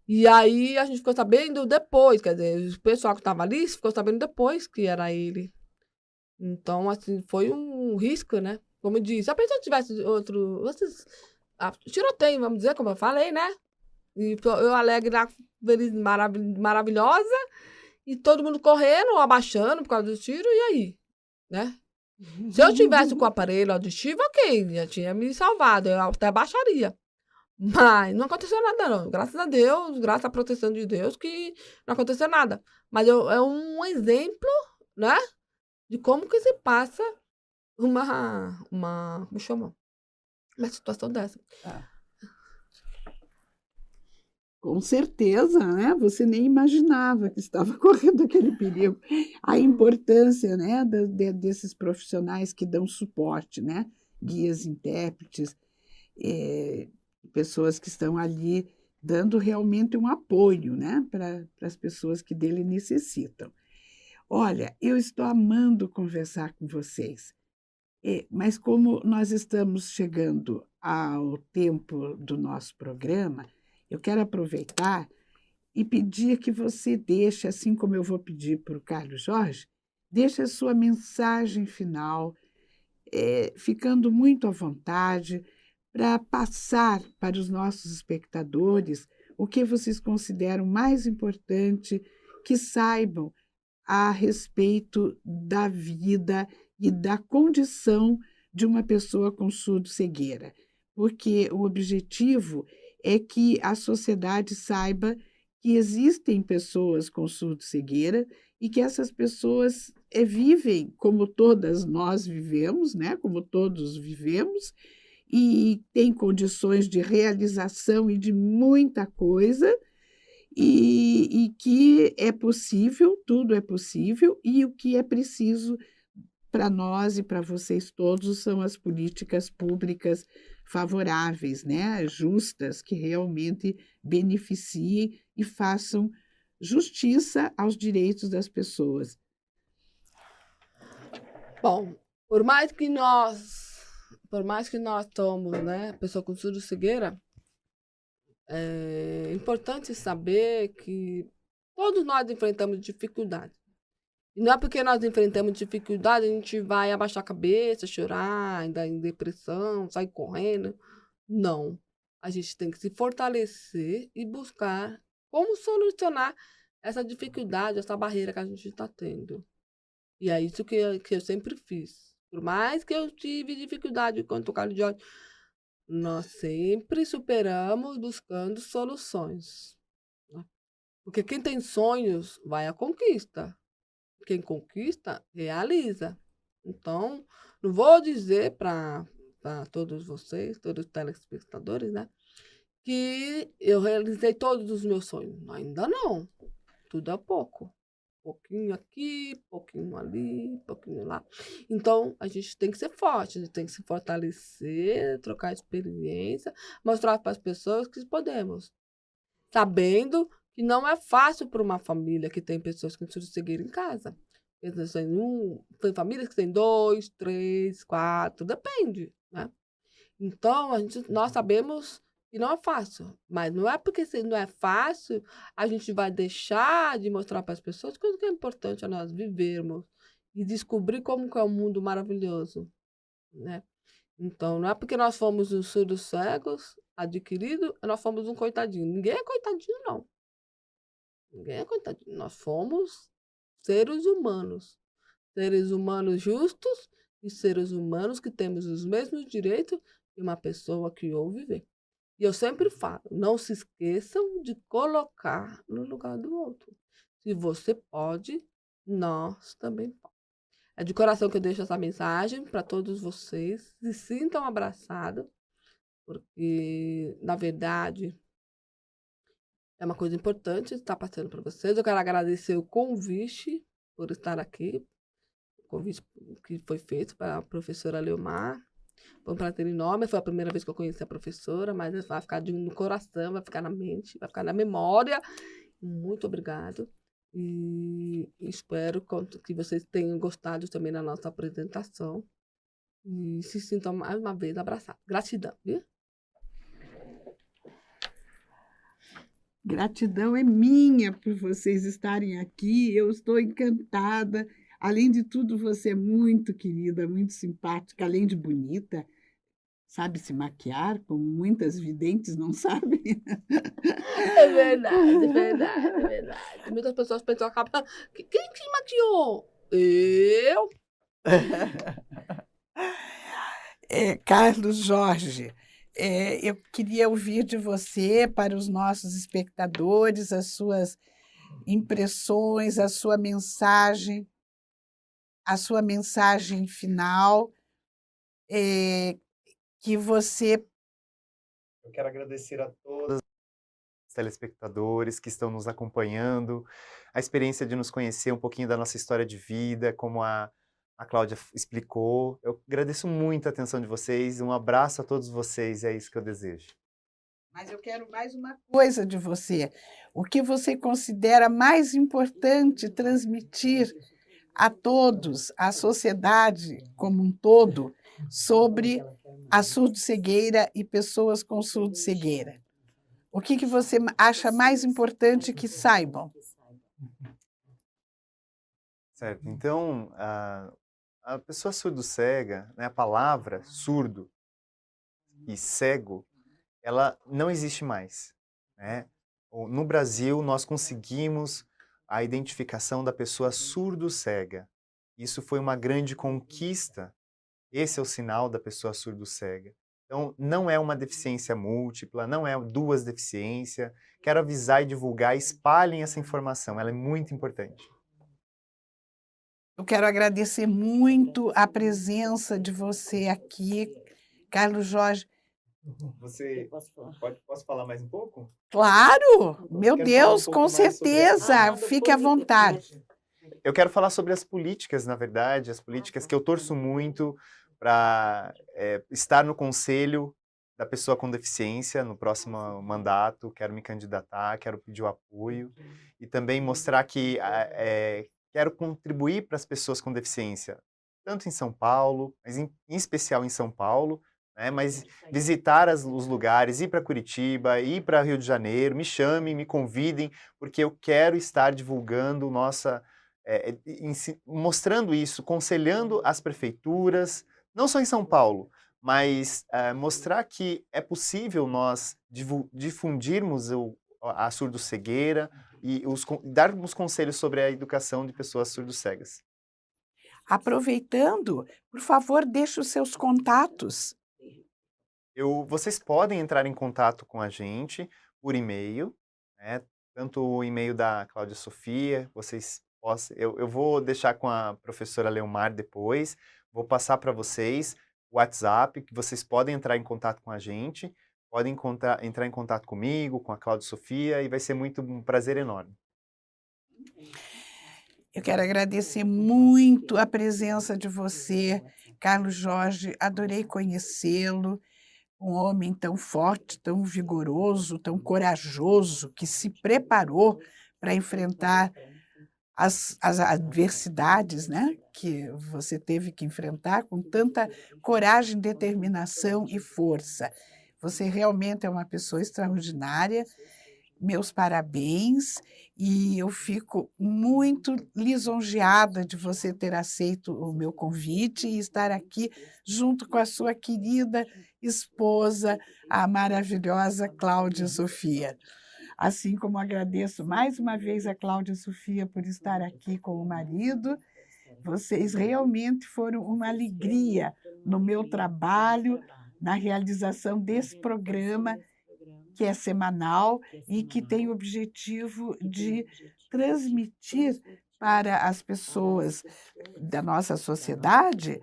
E aí a gente ficou sabendo depois, quer dizer, o pessoal que estava ali ficou sabendo depois que era ele. Então, assim, foi um risco, né? Como eu disse, se a pessoa tivesse tiroteio, vamos dizer, como eu falei, né? E eu alegre lá, feliz, maravilhosa, e todo mundo correndo ou abaixando por causa do tiro, e aí? Né? Se eu tivesse com o aparelho auditivo, ok, já tinha me salvado, eu até baixaria. Mas não aconteceu nada, não. Graças a Deus, graças à proteção de Deus, que não aconteceu nada. Mas é um exemplo, né? De como que se passa como chama? Uma situação dessa. Com certeza, né? Você nem imaginava que estava correndo aquele perigo. A importância, né, desses profissionais que dão suporte, né? Guias, intérpretes, pessoas que estão ali dando realmente um apoio, né, para as pessoas que dele necessitam. Olha, eu estou amando conversar com vocês, mas como nós estamos chegando ao tempo do nosso programa, eu quero aproveitar e pedir que você deixe, assim como eu vou pedir para o Carlos Jorge, deixe a sua mensagem final, ficando muito à vontade, para passar para os nossos espectadores o que vocês consideram mais importante que saibam a respeito da vida e da condição de uma pessoa com surdo-cegueira, porque o objetivo é que a sociedade saiba que existem pessoas com surdo-cegueira e que essas pessoas vivem como todas nós vivemos, né? Como todos vivemos, e têm condições de realização e de muita coisa, e que é possível, tudo é possível, e o que é preciso para nós e para vocês todos são as políticas públicas favoráveis, né? Justas, que realmente beneficiem e façam justiça aos direitos das pessoas. Bom, por mais que nós somos, né, pessoa com surdo-cegueira, é importante saber que todos nós enfrentamos dificuldades. E não é porque nós enfrentamos dificuldade, a gente vai abaixar a cabeça, chorar, ainda em depressão, sair correndo. Não. A gente tem que se fortalecer e buscar como solucionar essa dificuldade, essa barreira que a gente está tendo. E é isso que eu sempre fiz. Por mais que eu tive dificuldade quanto o Carlos Jorge, nós sempre superamos buscando soluções. Né? Porque quem tem sonhos vai à conquista. Quem conquista, realiza. Então, não vou dizer para todos vocês, todos os telespectadores, né, que eu realizei todos os meus sonhos. Ainda não. Tudo é pouco. Pouquinho aqui, pouquinho ali, pouquinho lá. Então, a gente tem que ser forte, a gente tem que se fortalecer, trocar experiência, mostrar para as pessoas que podemos. Sabendo que não é fácil para uma família que tem pessoas com surdo-cegueira em casa. Tem famílias que têm 2, 3, 4, depende, né? Então, nós sabemos que não é fácil, mas não é porque se não é fácil, a gente vai deixar de mostrar para as pessoas coisa que é importante a nós vivermos e descobrir como que é um mundo maravilhoso, né? Então, não é porque nós fomos os surdos cegos adquiridos, nós fomos um coitadinho. Ninguém é coitadinho, não. Ninguém é coitadinho. Nós fomos seres humanos justos e seres humanos que temos os mesmos direitos que uma pessoa que ouve ver. E eu sempre falo, não se esqueçam de colocar no lugar do outro. Se você pode, nós também podemos. É de coração que eu deixo essa mensagem para todos vocês. Se sintam abraçados, porque, na verdade, é uma coisa importante estar passando para vocês. Eu quero agradecer o convite por estar aqui, o convite que foi feito para a professora Leomar. Foi um prazer enorme, foi a primeira vez que eu conheci a professora, mas vai ficar no coração, vai ficar na mente, vai ficar na memória. Muito obrigado. E espero que vocês tenham gostado também da nossa apresentação. E se sintam mais uma vez abraçados. Gratidão, viu? Gratidão é minha por vocês estarem aqui. Eu estou encantada. Além de tudo, você é muito querida, muito simpática, além de bonita. Sabe se maquiar, como muitas videntes não sabem. É verdade, é verdade, é verdade. Muitas pessoas pensam, quem te maquiou? Eu? Carlos Jorge, eu queria ouvir de você, para os nossos espectadores, as suas impressões, a sua mensagem final, que você... Eu quero agradecer a todos os telespectadores que estão nos acompanhando, a experiência de nos conhecer um pouquinho da nossa história de vida, como a Cláudia explicou. Eu agradeço muito a atenção de vocês, um abraço a todos vocês, é isso que eu desejo. Mas eu quero mais uma coisa de você. O que você considera mais importante transmitir a todos, à sociedade como um todo, sobre a surdo-cegueira e pessoas com surdo-cegueira? O que você acha mais importante que saibam? Certo. Então, a pessoa surdo-cega, né, a palavra surdo e cego, ela não existe mais, né? No Brasil, nós conseguimos a identificação da pessoa surdo-cega. Isso foi uma grande conquista. Esse é o sinal da pessoa surdo-cega. Então, não é uma deficiência múltipla, não é duas deficiências. Quero avisar e divulgar, espalhem essa informação, ela é muito importante. Eu quero agradecer muito a presença de você aqui, Carlos Jorge. Posso falar mais um pouco? Claro! Meu Quero falar um Deus, pouco com mais sobre certeza! Fique à vontade. Eu quero falar sobre as políticas, na verdade, as políticas que eu torço muito para estar no conselho da pessoa com deficiência no próximo mandato. Quero me candidatar, quero pedir o apoio e também mostrar que quero contribuir para as pessoas com deficiência, tanto em São Paulo, mas em especial em São Paulo, né, mas visitar os lugares, ir para Curitiba, ir para Rio de Janeiro, me chamem, me convidem, porque eu quero estar divulgando mostrando isso, aconselhando as prefeituras, não só em São Paulo, mas mostrar que é possível nós difundirmos a surdo-cegueira e darmos conselhos sobre a educação de pessoas surdo-cegas. Aproveitando, por favor, deixe os seus contatos. Vocês podem entrar em contato com a gente por e-mail, né? Tanto o e-mail da Cláudia Sofia, eu vou deixar com a professora Leomar depois, vou passar para vocês o WhatsApp, que vocês podem entrar em contato com a gente, podem entrar em contato comigo, com a Cláudia Sofia, e vai ser um prazer enorme. Eu quero agradecer muito a presença de você, Carlos Jorge, adorei conhecê-lo, um homem tão forte, tão vigoroso, tão corajoso, que se preparou para enfrentar as adversidades, né, que você teve que enfrentar com tanta coragem, determinação e força. Você realmente é uma pessoa extraordinária. Meus parabéns, e eu fico muito lisonjeada de você ter aceito o meu convite e estar aqui junto com a sua querida esposa, a maravilhosa Cláudia Sofia. Assim como agradeço mais uma vez a Cláudia Sofia por estar aqui com o marido, vocês realmente foram uma alegria no meu trabalho, na realização desse programa, que é semanal e que tem o objetivo de transmitir para as pessoas da nossa sociedade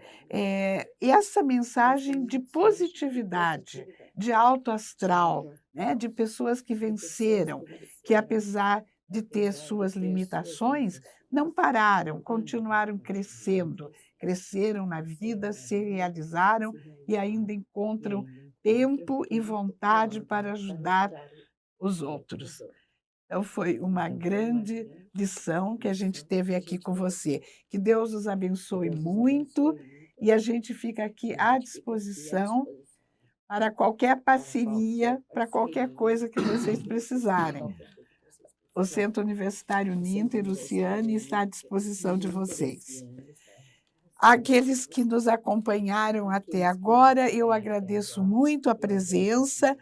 essa mensagem de positividade, de alto astral, né? De pessoas que venceram, que apesar de ter suas limitações, não pararam, continuaram cresceram na vida, se realizaram e ainda encontram tempo e vontade para ajudar os outros. Então, foi uma grande lição que a gente teve aqui com você. Que Deus os abençoe muito e a gente fica aqui à disposição para qualquer parceria, para qualquer coisa que vocês precisarem. O Centro Universitário Ninter, Luciane, está à disposição de vocês. Aqueles que nos acompanharam até agora, eu agradeço muito a presença,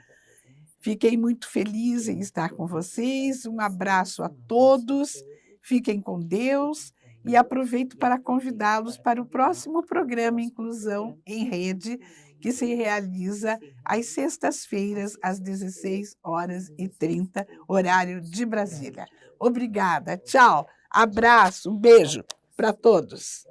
fiquei muito feliz em estar com vocês, um abraço a todos, fiquem com Deus e aproveito para convidá-los para o próximo programa Inclusão em Rede, que se realiza às sextas-feiras, às 16h30, horário de Brasília. Obrigada, tchau, abraço, um beijo para todos.